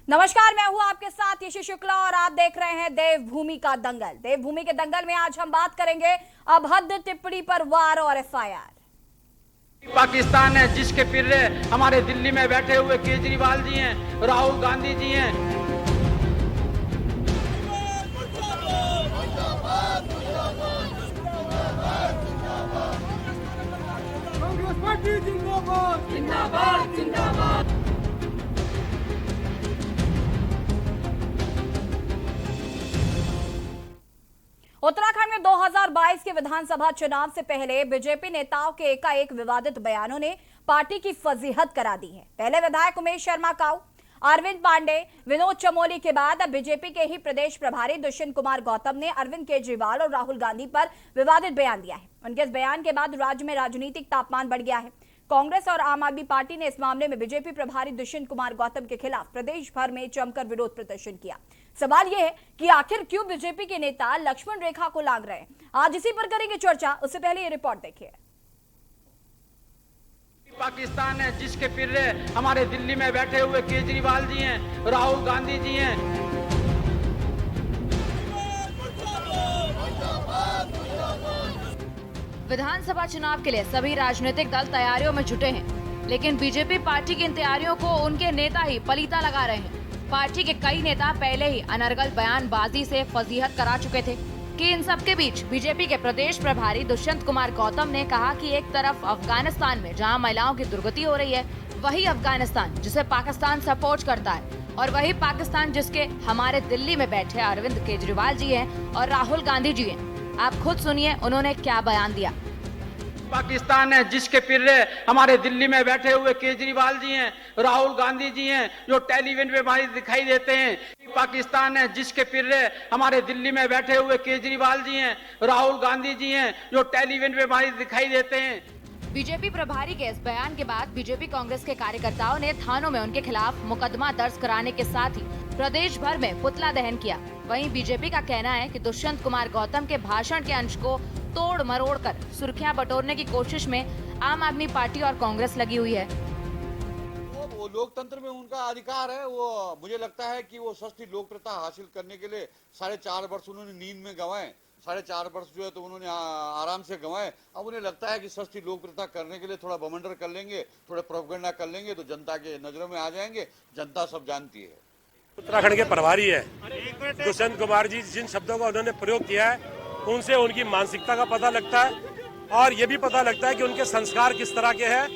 नमस्कार, मैं हूं आपके साथ यशी शुक्ला और आप देख रहे हैं देवभूमि का दंगल। देवभूमि के दंगल में आज हम बात करेंगे अभद्र टिप्पणी पर वार और एफआईआर। पाकिस्तान है जिसके पिर्रे हमारे दिल्ली में बैठे हुए केजरीवाल जी हैं, राहुल गांधी जी हैं। कांग्रेस पार्टी जिंदाबाद जिंदाबाद जिंदाबाद। उत्तराखंड में 2022 के विधानसभा चुनाव से पहले बीजेपी नेताओं के एकाएक विवादित बयानों ने पार्टी की फजीहत करा दी है। पहले विधायक उमेश शर्मा काऊ, अरविंद पांडे, विनोद चमोली के बाद अब बीजेपी के ही प्रदेश प्रभारी दुष्यंत कुमार गौतम ने अरविंद केजरीवाल और राहुल गांधी पर विवादित बयान दिया है। उनके इस बयान के बाद राज्य में राजनीतिक तापमान बढ़ गया है। कांग्रेस और आम आदमी पार्टी ने इस मामले में बीजेपी प्रभारी दुष्यंत कुमार गौतम के खिलाफ प्रदेश भर में जमकर विरोध प्रदर्शन किया। सवाल यह है कि आखिर क्यों बीजेपी के नेता लक्ष्मण रेखा को लांघ रहे हैं। आज इसी पर करेंगे चर्चा। उससे पहले ये रिपोर्ट देखिए। पाकिस्तान है जिसके पिर्रे हमारे दिल्ली में बैठे हुए केजरीवाल जी हैं, राहुल गांधी जी हैं। विधानसभा चुनाव के लिए सभी राजनीतिक दल तैयारियों में जुटे हैं, लेकिन बीजेपी पार्टी की इन तैयारियों को उनके नेता ही पलीता लगा रहे हैं। पार्टी के कई नेता पहले ही अनर्गल बयानबाजी से फजीहत करा चुके थे कि इन सबके बीच बीजेपी के प्रदेश प्रभारी दुष्यंत कुमार गौतम ने कहा कि एक तरफ अफगानिस्तान में जहां महिलाओं की दुर्गति हो रही है, वही अफगानिस्तान जिसे पाकिस्तान सपोर्ट करता है, और वही पाकिस्तान जिसके हमारे दिल्ली में बैठे अरविंद केजरीवाल जी हैं और राहुल गांधी जी हैं। आप खुद सुनिए उन्होंने क्या बयान दिया। पाकिस्तान है जिसके पिर्रे हमारे दिल्ली में बैठे हुए केजरीवाल जी हैं, राहुल गांधी जी हैं, जो टेलीविजन पे हमारी दिखाई देते हैं। पाकिस्तान है जिसके पिर्रे हमारे दिल्ली में बैठे हुए केजरीवाल जी हैं, राहुल गांधी जी हैं, जो टेलीविजन पे हमारी दिखाई देते हैं। बीजेपी प्रभारी के इस बयान के बाद बीजेपी कांग्रेस के कार्यकर्ताओं ने थानों में उनके खिलाफ मुकदमा दर्ज कराने के साथ ही प्रदेश भर में पुतला दहन किया। वहीं बीजेपी का कहना है कि दुष्यंत कुमार गौतम के भाषण के अंश को तोड़ मरोड़ कर सुर्खियां बटोरने की कोशिश में आम आदमी पार्टी और कांग्रेस लगी हुई है। वो लोकतंत्र में उनका अधिकार है। वो मुझे लगता है कि वो सस्ती लोकप्रियता हासिल करने के लिए 4.5 वर्ष उन्होंने नींद में गंवाए। 4.5 वर्ष जो है तो उन्होंने आराम से गंवाए। अब उन्हें लगता है कि सस्ती लोकप्रियता करने के लिए थोड़ा बमंडर कर लेंगे, थोड़ा प्रोपेगेंडा कर लेंगे तो जनता के नजरों में आ जाएंगे। जनता सब जानती है। उत्तराखंड के प्रभारी है दुष्यंत कुमार जी, जिन शब्दों का उन्होंने प्रयोग किया है उनसे उनकी मानसिकता का पता लगता है और ये भी पता लगता है कि उनके संस्कार किस तरह के हैं,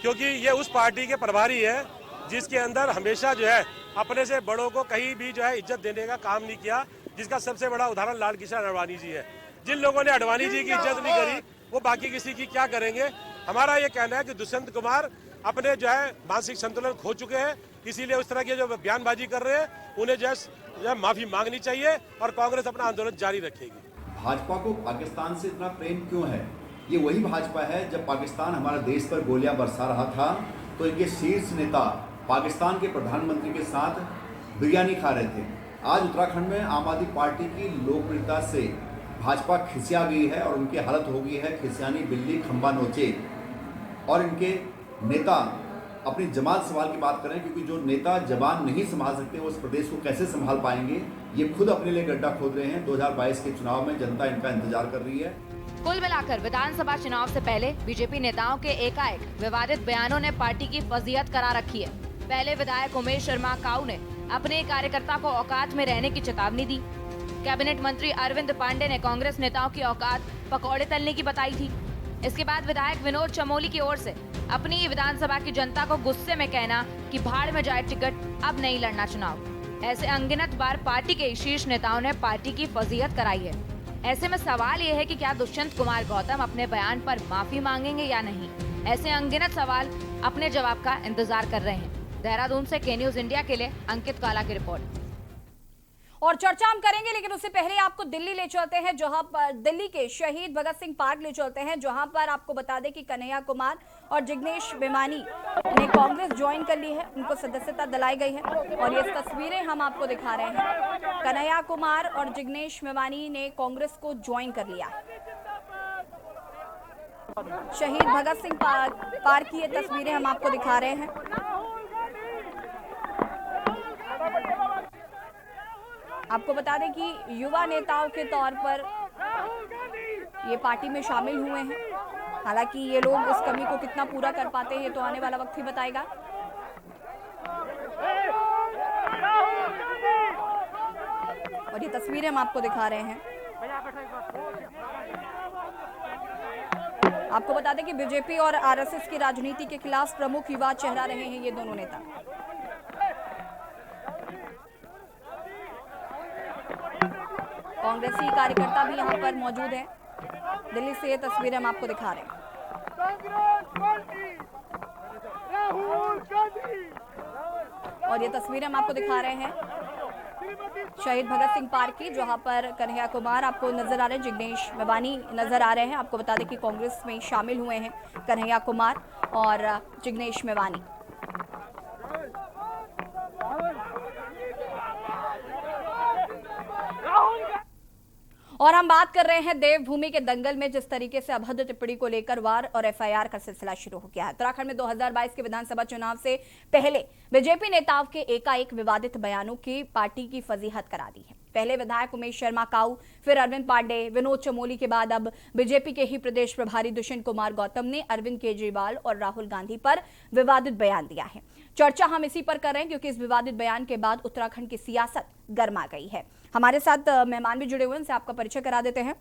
क्योंकि ये उस पार्टी के प्रभारी है जिसके अंदर हमेशा जो है अपने से बड़ों को कहीं भी जो है इज्जत देने का काम नहीं किया, जिसका सबसे बड़ा उदाहरण लाल कृष्ण आडवाणी जी है। जिन लोगों ने आडवाणी जी की इज्जत नहीं करी वो बाकी किसी की क्या करेंगे। हमारा ये कहना है कि दुष्यंत कुमार अपने जो है मानसिक संतुलन खो चुके हैं, इसीलिए उस तरह की जो बयानबाजी कर रहे हैं उन्हें जो है माफी मांगनी चाहिए और कांग्रेस अपना आंदोलन जारी रखेगी। भाजपा को पाकिस्तान से इतना प्रेम क्यों है? ये वही भाजपा है जब पाकिस्तान हमारे देश पर गोलियां बरसा रहा था तो इनके शीर्ष नेता पाकिस्तान के प्रधानमंत्री के साथ बिरयानी खा रहे थे। आज उत्तराखंड में आम आदमी पार्टी की लोकप्रियता से भाजपा खिसिया गई है और उनकी हालत हो गई है खिसियानी बिल्ली खंबा नोचे। और इनके नेता अपनी जमात सवाल की बात करें, क्योंकि जो नेता जबान नहीं संभाल सकते वो इस प्रदेश को कैसे संभाल पाएंगे। ये खुद अपने लिए गड्ढा खोद रहे हैं। 2022 के चुनाव में जनता इनका इंतजार कर रही है। कुल मिलाकर विधानसभा चुनाव से पहले बीजेपी नेताओं के एकाएक विवादित बयानों ने पार्टी की फजीहत करा रखी है। पहले विधायक उमेश शर्मा काऊ ने अपने कार्यकर्ता को औकात में रहने की चेतावनी दी। कैबिनेट मंत्री अरविंद पांडे ने कांग्रेस नेताओं की औकात पकौड़े तलने की बताई थी। इसके बाद विधायक विनोद चमोली की ओर से अपनी ही विधानसभा की जनता को गुस्से में कहना कि भाड़ में जाए टिकट, अब नहीं लड़ना चुनाव। ऐसे अनगिनत बार पार्टी के शीर्ष नेताओं ने पार्टी की फजीहत कराई है। ऐसे में सवाल ये है कि क्या दुष्यंत कुमार गौतम अपने बयान पर माफी मांगेंगे या नहीं। ऐसे अनगिनत सवाल अपने जवाब का इंतजार कर रहे हैं। देहरादून से के न्यूज इंडिया के लिए अंकित काला की रिपोर्ट। और चर्चा हम करेंगे, लेकिन उससे पहले आपको दिल्ली ले चलते हैं, जहां पर दिल्ली के शहीद भगत सिंह पार्क ले चलते हैं, जहां पर आपको बता दें कि कन्हैया कुमार और जिग्नेश मेवानी ने कांग्रेस ज्वाइन कर ली है। उनको सदस्यता दिलाई गई है और ये तस्वीरें हम आपको दिखा रहे हैं। कन्हैया कुमार और जिग्नेश मेवानी ने कांग्रेस को ज्वाइन कर लिया। शहीद भगत सिंह पार्क की ये तस्वीरें हम आपको दिखा रहे हैं। आपको बता दें कि युवा नेताओं के तौर पर ये पार्टी में शामिल हुए हैं। हालांकि ये लोग उस कमी को कितना पूरा कर पाते हैं ये तो आने वाला वक्त ही बताएगा। और ये तस्वीरें हम आपको दिखा रहे हैं। आपको बता दें कि बीजेपी और आरएसएस की राजनीति के खिलाफ प्रमुख युवा चेहरा रहे हैं ये दोनों नेता। कांग्रेसी कार्यकर्ता भी यहां पर मौजूद हैं। दिल्ली से ये तस्वीरें हम आपको दिखा रहे हैं। और ये तस्वीरें हम आपको दिखा रहे हैं शहीद भगत सिंह पार्क की, जहां पर कन्हैया कुमार आपको नजर आ रहे हैं, जिग्नेश मेवानी नजर आ रहे हैं। आपको बता दें कि कांग्रेस में शामिल हुए हैं कन्हैया कुमार और जिग्नेश मेवानी। और हम बात कर रहे हैं देवभूमि के दंगल में जिस तरीके से अभद्र टिप्पणी को लेकर वार और एफआईआर का सिलसिला शुरू हो गया है। उत्तराखंड में 2022 के विधानसभा चुनाव से पहले बीजेपी नेताओं के एकाएक विवादित बयानों की पार्टी की फजीहत करा दी है। पहले विधायक उमेश शर्मा काऊ, फिर अरविंद पांडे, विनोद चमोली के बाद अब बीजेपी के ही प्रदेश प्रभारी दुष्यंत कुमार गौतम ने अरविंद केजरीवाल और राहुल गांधी पर विवादित बयान दिया है। चर्चा हम इसी पर कर रहे हैं क्योंकि इस विवादित बयान के बाद उत्तराखंड की सियासत गर्मा गई है। हमारे साथ मेहमान भी जुड़े हुए हैं, उनसे आपका परिचय करा देते हैं।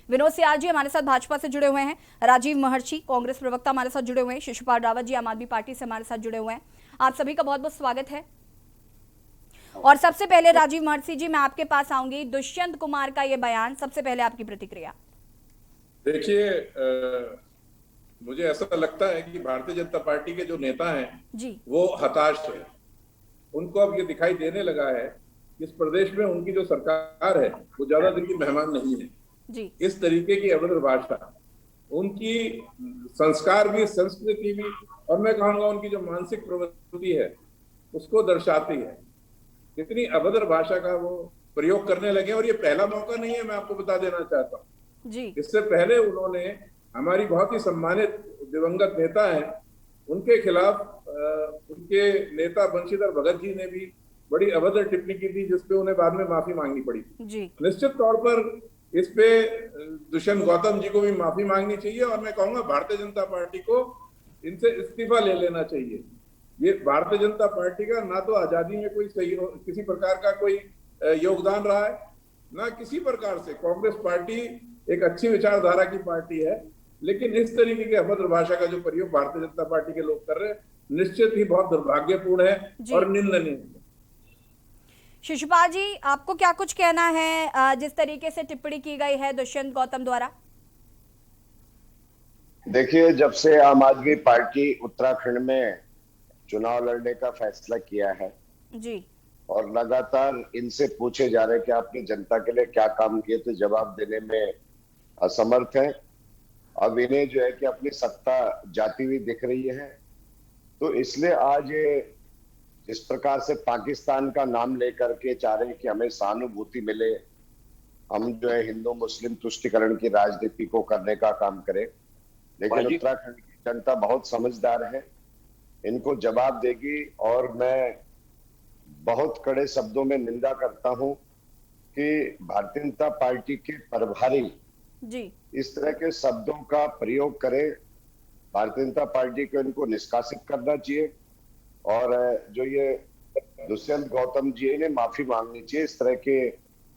विनोद सियाल जी हमारे साथ भाजपा से जुड़े हुए हैं, राजीव महर्षि कांग्रेस प्रवक्ता हमारे साथ जुड़े हुए हैं, शिशुपाल रावत जी आम आदमी पार्टी से हमारे साथ जुड़े हुए हैं। आप सभी का बहुत बहुत स्वागत है। और सबसे पहले राजीव महर्षि जी मैं आपके पास आऊंगी। दुष्यंत कुमार का ये बयान, सबसे पहले आपकी प्रतिक्रिया। देखिए, मुझे ऐसा लगता है कि भारतीय जनता पार्टी के जो नेता हैं जी वो हताश है। उनको अब ये दिखाई देने लगा है कि इस प्रदेश में उनकी जो सरकार है वो ज्यादा दिन की मेहमान नहीं है जी। इस तरीके की अभद्र भाषा उनकी संस्कार भी, संस्कृति भी, और मैं कहूँगा उनकी जो मानसिक प्रवृत्ति है उसको दर्शाती है। इतनी अभद्र भाषा का वो प्रयोग करने लगे और ये पहला मौका नहीं है, मैं आपको बता देना चाहता हूँ जी। इससे पहले उन्होंने हमारी बहुत ही सम्मानित दिवंगत नेता हैं उनके खिलाफ उनके नेता बंशीधर भगत जी ने भी बड़ी अभद्र टिप्पणी की थी जिसपे उन्हें बाद में माफी मांगनी पड़ी जी। निश्चित तौर पर इस पे दुष्यंत गौतम जी को भी माफी मांगनी चाहिए और मैं कहूंगा भारतीय जनता पार्टी को इनसे इस्तीफा ले लेना चाहिए। ये भारतीय जनता पार्टी का ना तो आजादी में कोई सही किसी प्रकार का कोई योगदान रहा है, ना किसी प्रकार से कांग्रेस पार्टी एक अच्छी विचारधारा की पार्टी है, लेकिन इस तरीके की अभद्र भाषा का जो प्रयोग भारतीय जनता पार्टी के लोग कर रहे हैं निश्चित ही बहुत दुर्भाग्यपूर्ण है और निंदनीय है। शिशुपाल जी आपको क्या कुछ कहना है जिस तरीके से टिप्पणी की गई है दुष्यंत गौतम द्वारा? देखिए, जब से आम आदमी पार्टी उत्तराखंड में चुनाव लड़ने का फैसला किया है जी, और लगातार इनसे पूछे जा रहे हैं कि आपने जनता के लिए क्या काम किए, तो जवाब देने में असमर्थ है। अब इन्हें जो है कि अपनी सत्ता जाती हुई दिख रही है, तो इसलिए आज जिस प्रकार से पाकिस्तान का नाम लेकर के चाह रहे हैं कि हमें सहानुभूति मिले, हम जो है हिंदू मुस्लिम तुष्टिकरण की राजनीति को करने का काम करें, लेकिन उत्तराखंड की जनता बहुत समझदार है, इनको जवाब देगी। और मैं बहुत कड़े शब्दों में निंदा करता हूं कि भारतीय जनता पार्टी के प्रभारी जी इस तरह के शब्दों का प्रयोग करें। भारतीय जनता पार्टी को इनको निष्कासित करना चाहिए और जो ये दुष्यंत गौतम जी ने माफी मांगनी चाहिए। इस तरह के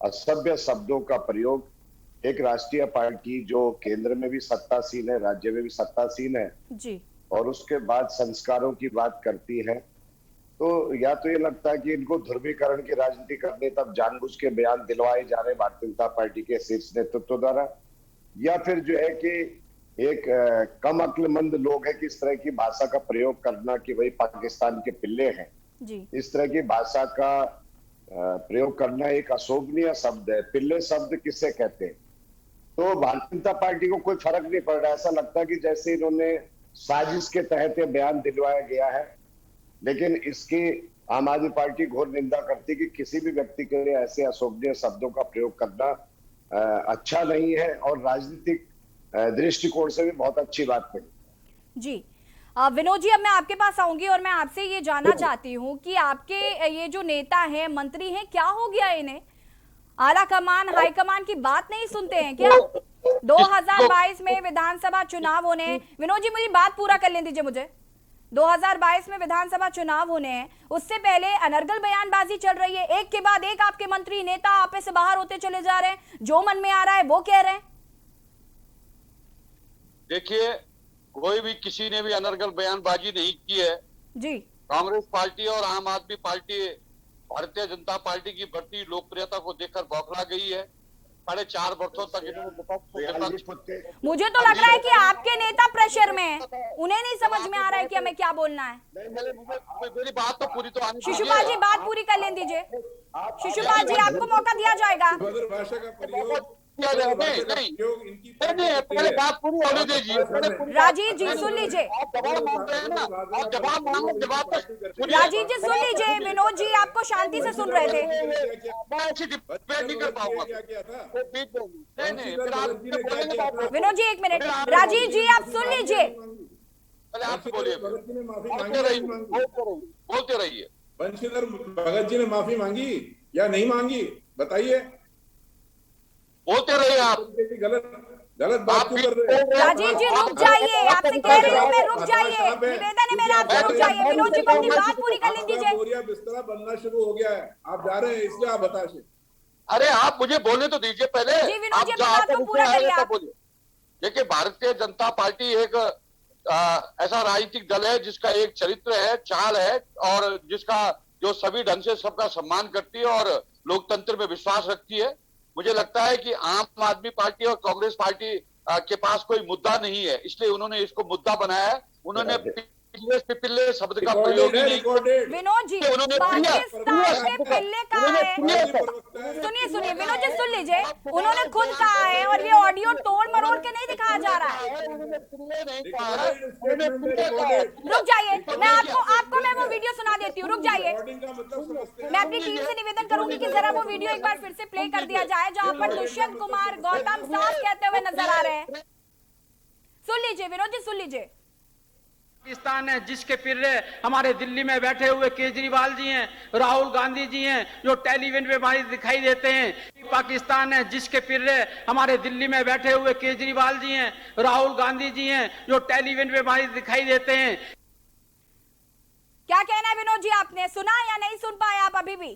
असभ्य शब्दों का प्रयोग एक राष्ट्रीय पार्टी जो केंद्र में भी सत्तासीन है, राज्य में भी सत्तासीन है जी, और उसके बाद संस्कारों की बात करती है, तो या तो ये लगता है कि इनको ध्रुवीकरण की राजनीति करने तब जानबूझ के बयान दिलवाए जा रहे भारतीय जनता पार्टी के शीर्ष नेतृत्व द्वारा, या फिर जो है कि एक कम अक्लमंद लोग है कि इस तरह की भाषा का प्रयोग करना कि वही पाकिस्तान के पिल्ले हैं जी। इस तरह की भाषा का प्रयोग करना एक अशोभनीय शब्द है। पिल्ले शब्द किससे कहते हैं? तो भारतीय जनता पार्टी को कोई फर्क नहीं पड़ रहा। ऐसा लगता है कि जैसे इन्होंने साजिश के तहत ये बयान दिलवाया गया है, लेकिन इसकी आम आदमी पार्टी घोर निंदा करती है कि किसी भी व्यक्ति के लिए ऐसे अशोभनीय शब्दों का प्रयोग करना अच्छा नहीं है और राजनीतिक दृष्टिकोण से भी बहुत अच्छी बात नहीं। जी विनोद जी, अब मैं आपके पास आऊंगी और मैं आपसे ये जानना चाहती हूँ कि आपके ये जो नेता हैं, मंत्री हैं, क्या हो गया इन्हें? आला कमान, हाई कमान की बात नहीं सुनते हैं क्या? 2022 में विधानसभा चुनाव होने हैं। विनोद जी, मुझे बात पूरा कर लेने दीजिए मुझे। 2022 में विधानसभा चुनाव होने हैं, उससे पहले अनर्गल बयानबाजी चल रही है, एक के बाद एक आपके मंत्री नेता आपे से बाहर होते चले जा रहे हैं, जो मन में आ रहा है वो कह रहे हैं। देखिए, कोई भी किसी ने भी अनर्गल बयानबाजी नहीं की है जी। कांग्रेस पार्टी और आम आदमी पार्टी भारतीय जनता पार्टी की बढ़ती लोकप्रियता को देखकर बौखला गई है। 4.5 वर्षों तक इन्होंने मुझे तो लग रहा है कि आपके नेता प्रेशर में हैं, उन्हें नहीं समझ में आ रहा है कि हमें क्या बोलना है। मेरी बात तो पूरी तो आनी शिशुपाल जी, बात पूरी कर लेने दीजिए। शिशुपाल जी, आपको मौका दिया जाएगा। भाषा का प्रयोग नहीं, पहले बात पूरी होने दीजिए। राजीव जी सुन लीजिए, आप जवाब मांग रहे हैं ना, आप जवाब मांगो, जवाब राजीव जी सुन लीजिए। विनोद जी आपको शांति से सुन रहे थे। मैं ऐसी डिबेट नहीं कर पाऊंगा। नहीं, विनोद जी 1 मिनट। राजीव जी आप सुन लीजिए। पहले आप बोलिए, भगत जी ने माफी बोलते रहिए। बंशीधर भगत जी ने माफी मांगी या नहीं मांगी, बताइए। बोलते रहिए आप। गलत बात क्यों कर रहे हैं? राजीव जी रुक जाइए, आपसे कह रही हूँ मैं, रुक जाइए। निवेदन है मेरा, आपसे रुक जाइए। विनोद जी को अपनी बात पूरी कर लेने दीजिए। बोरिया बिस्तरा बनना शुरू हो गया है, आप जा रहे हैं, इसलिए आप बताइए। अरे आप मुझे बोलने तो दीजिए पहले। जी विनोद जी, आप अपनी बात को पूरा करिए आप। बोलिए। देखिए, भारतीय जनता पार्टी एक ऐसा राजनीतिक दल है जिसका एक चरित्र है, चाल है, और जिसका जो सभी ढंग से सबका सम्मान करती है और लोकतंत्र में विश्वास रखती है। मुझे लगता है कि आम आदमी पार्टी और कांग्रेस पार्टी के पास कोई मुद्दा नहीं है, इसलिए उन्होंने इसको मुद्दा बनाया है। उन्होंने पिल्ले शब्द का प्रयोग नहीं किया। विनोद जी, पाकिस्तान में पिल्ले कहा है। सुनिए विनोद जी सुन लीजिए, उन्होंने खुद कहा है और ये ऑडियो तोड़ मरोड़ के नहीं दिखाया जा रहा है। रुक जाइए, मैं वो वीडियो सुना देती हूँ, रुक जाइए। मैं अपनी टीम से निवेदन करूंगी कि जरा वो वीडियो एक बार फिर से प्ले कर दिया जाए, जहां पर दुष्यंत कुमार गौतम साफ कहते हुए नजर आ रहे हैं। सुन लीजिए विनोद जी, सुन लीजिए। पाकिस्तान है जिसके पिर्रे हमारे दिल्ली में बैठे हुए केजरीवाल जी हैं, राहुल गांधी जी हैं, जो टेलीविजन पे हमारी दिखाई देते हैं। पाकिस्तान है जिसके पिर्रे हमारे दिल्ली में बैठे हुए केजरीवाल जी हैं, राहुल गांधी जी हैं, जो टेलीविजन पे हमारी दिखाई देते हैं। क्या कहना है विनोद जी, आपने सुना या नहीं सुन पाए आप अभी भी?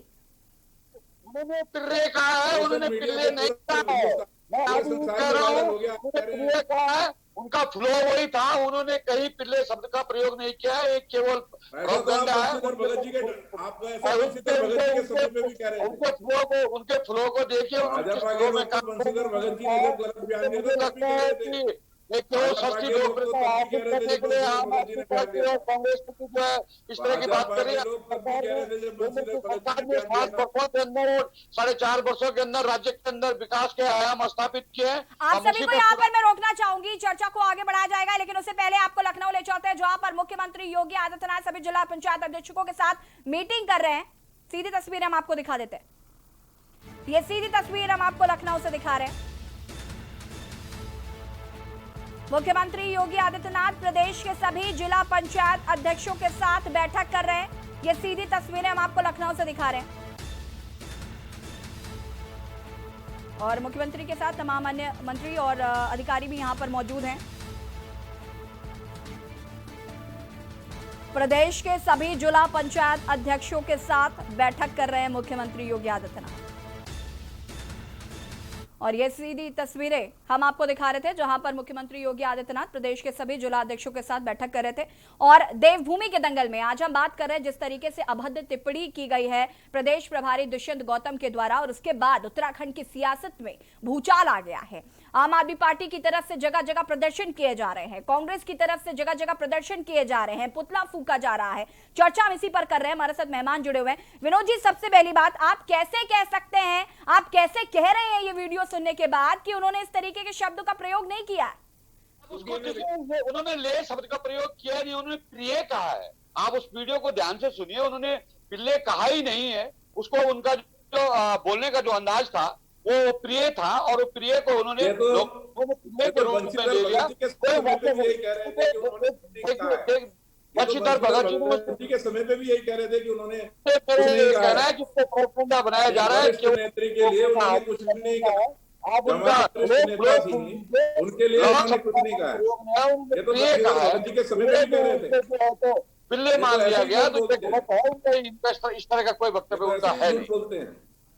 उन्होंने पिर्रे कहा है, उन्होंने पिल्ले नहीं कहा है। मैं अभी कह रहा हूँ, उन्होंने पिल्ले कहा है, उनका फ्लो वही था। उन्होंने कहीं पिल्ले शब्द का प्रयोग नहीं किया है, एक केवल प्रोपेगेंडा है। उनके फ्लो को देखिए, एक केवल षष्ठी लोकप्रियता हासिल करने के लिए आम आदमी पार्टी और कांग्रेस पार्टी जो है इस तरह की बात कर रही है। सरकार ने 5 वर्षों के अंदर और 4.5 वर्षों के अंदर राज्य के अंदर विकास के आयाम स्थापित किए हैं। आप सभी को यहाँ पर मैं रोकना चाहूंगी, चर्चा को आगे बढ़ाया जाएगा, लेकिन उससे पहले आपको लखनऊ ले चलते हैं, जहां पर मुख्यमंत्री योगी आदित्यनाथ सभी जिला पंचायत अध्यक्षों के साथ मीटिंग कर रहे हैं। सीधी तस्वीर हम आपको दिखा देते हैं। ये सीधी तस्वीर हम आपको लखनऊ से दिखा रहे हैं। मुख्यमंत्री योगी आदित्यनाथ प्रदेश के सभी जिला पंचायत अध्यक्षों के साथ बैठक कर रहे हैं। ये सीधी तस्वीरें हम आपको लखनऊ से दिखा रहे हैं और मुख्यमंत्री के साथ तमाम अन्य मंत्री और अधिकारी भी यहां पर मौजूद हैं। प्रदेश के सभी जिला पंचायत अध्यक्षों के साथ बैठक कर रहे हैं मुख्यमंत्री योगी आदित्यनाथ। और ये सीधी तस्वीरें हम आपको दिखा रहे थे, जहां पर मुख्यमंत्री योगी आदित्यनाथ प्रदेश के सभी जिला अध्यक्षों के साथ बैठक कर रहे थे। और देवभूमि के दंगल में आज हम बात कर रहे हैं, जिस तरीके से अभद्र टिप्पणी की गई है प्रदेश प्रभारी दुष्यंत गौतम के द्वारा, और उसके बाद उत्तराखंड की सियासत में भूचाल आ गया है। आम आदमी पार्टी की तरफ से जगह जगह प्रदर्शन किए जा रहे हैं, कांग्रेस की तरफ से जगह जगह प्रदर्शन किए जा रहे हैं, पुतला फूंका जा रहा है। चर्चा हम इसी पर कर रहे हैं, हमारे साथ मेहमान जुड़े हुए हैं। विनोद जी, सबसे पहली बात, आप कैसे कह सकते हैं, आप कैसे कह रहे हैं ये वीडियो सुनने के बाद कि उन्होंने इस तरीके के शब्द का प्रयोग नहीं किया? उन्होंने ले शब्द का प्रयोग किया नहीं, उन्होंने प्रिय कहा है। आप उस वीडियो को ध्यान से सुनिए, उन्होंने पिल्ले कहा ही नहीं है। उसको उनका जो बोलने का जो अंदाज था वो प्रिय था और वो प्रिय को उन्होंने ये तो- लोगों ने प्रिय के रूप में बंशीधर ले लिया। भगत जी के समय पे भी यही कह रहे थे कि उन्होंने कुछ नहीं कहा है। बंशीधर भगत जी के समय पे भी यही कह रहे थे कि उन्होंने कहना है कि उसको खौफजदा बनाया जा रहा है कि नेत्री के लिए उन्होंने कुछ भी नहीं कहा। आप उनका नेता थी उनके लिए उन्होंने कुछ नहीं कहा। ये तो बंशीधर भगत जी के समय पे भी कह रहे थे। बिल्ले मान लिया गया तो गलत है। उनका इस तरह का कोई वक्तव्य उनका है नहीं। बोलते हैं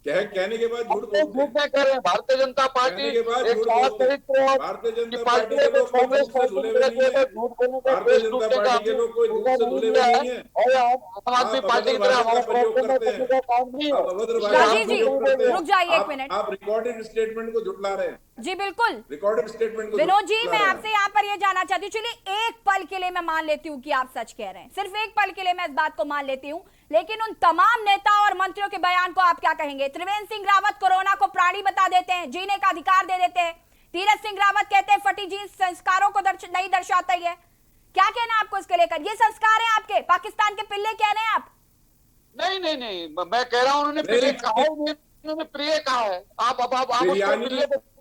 कहने के बाद झूठ झूठ नहीं कह रहे हैं। भारतीय जनता पार्टी कहने के बाद एक झूठ साहस बोलते हैं। चरित्र भारतीय जनता पार्टी पार्टी के लोग कांग्रेस झूठ से धुले हुए नहीं है। झूठ बोलने का भारतीय जनता पार्टी के लोग कोई झूठ से धुले हुए नहीं है। और आम आदमी पार्टी की तरह हमारा प्रयोग करते हैं। काम नहीं है। अभद्र राजीव जी, रुक जाइए एक मिनट। आप रिकॉर्डेड स्टेटमेंट को झुठला रहे हैं। जी बिल्कुल रिकॉर्डेड स्टेटमेंट को विनोद जी, झुठला मैं रहे हैं। आपसे यहाँ पर ये जानना चाहती हूँ, चलिए एक पल के लिए मैं मान लेती हूँ कि आप सच कह रहे हैं, सिर्फ एक पल के लिए मैं इस बात को मान लेती हूँ, लेकिन उन तमाम नेताओं और मंत्रियों के बयान को आप क्या कहेंगे? त्रिवेंद्र सिंह रावत कोरोना को प्राणी बता देते हैं, जीने का अधिकार दे देते हैं। तीरथ सिंह रावत कहते हैं फटी जींस संस्कारों को नहीं दर्शाता ही है। क्या कहना है आपको इसके लेकर? ये संस्कार है आपके, पाकिस्तान के पिल्ले कह रहे हैं आप? नहीं, मैं कह रहा हूँ उन्होंने प्रिय कहा है, उन्होंने प्रिय कहा है। आप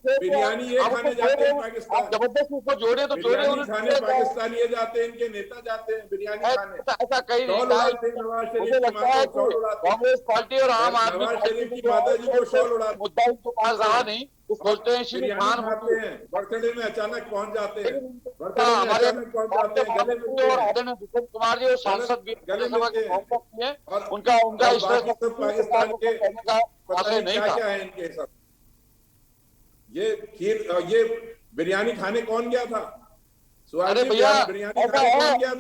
बिरयानी ये खाने जाते हैं पाकिस्तान। जबरदस्त उसको जोड़े तो जोड़े। बिरयानी खाने पाकिस्तान ये जाते हैं, इनके नेता जाते हैं बिरयानी खाने। ऐसा कहीं नहीं था। मुझे लगता है कि कांग्रेस पार्टी और आम आदमी नवाज शरीफ की माता जी को शॉल उड़ाते मुद्दा उनके पास रहा नहीं। वो सोचते हैं श्री बिरयानी खाते हैं, बर्थडे में अचानक पहुंच जाते हैं, बर्थडे में हमारे अचानक पहुंच जाते हैं, गले मिलते और हैं। आदरणीय दुष्यंत कुमार जी और सांसद भी गले सभा के मिलते हैं। सांसद हैं। और उनका इस तरह बाकी सब पाकिस्तान के कहने का पता आशय नहीं नहीं क्या था। क्या है इनके सब। ये बिरयानी खाने कौन गया था? अरे भैया बिरयानी खाने कौन गया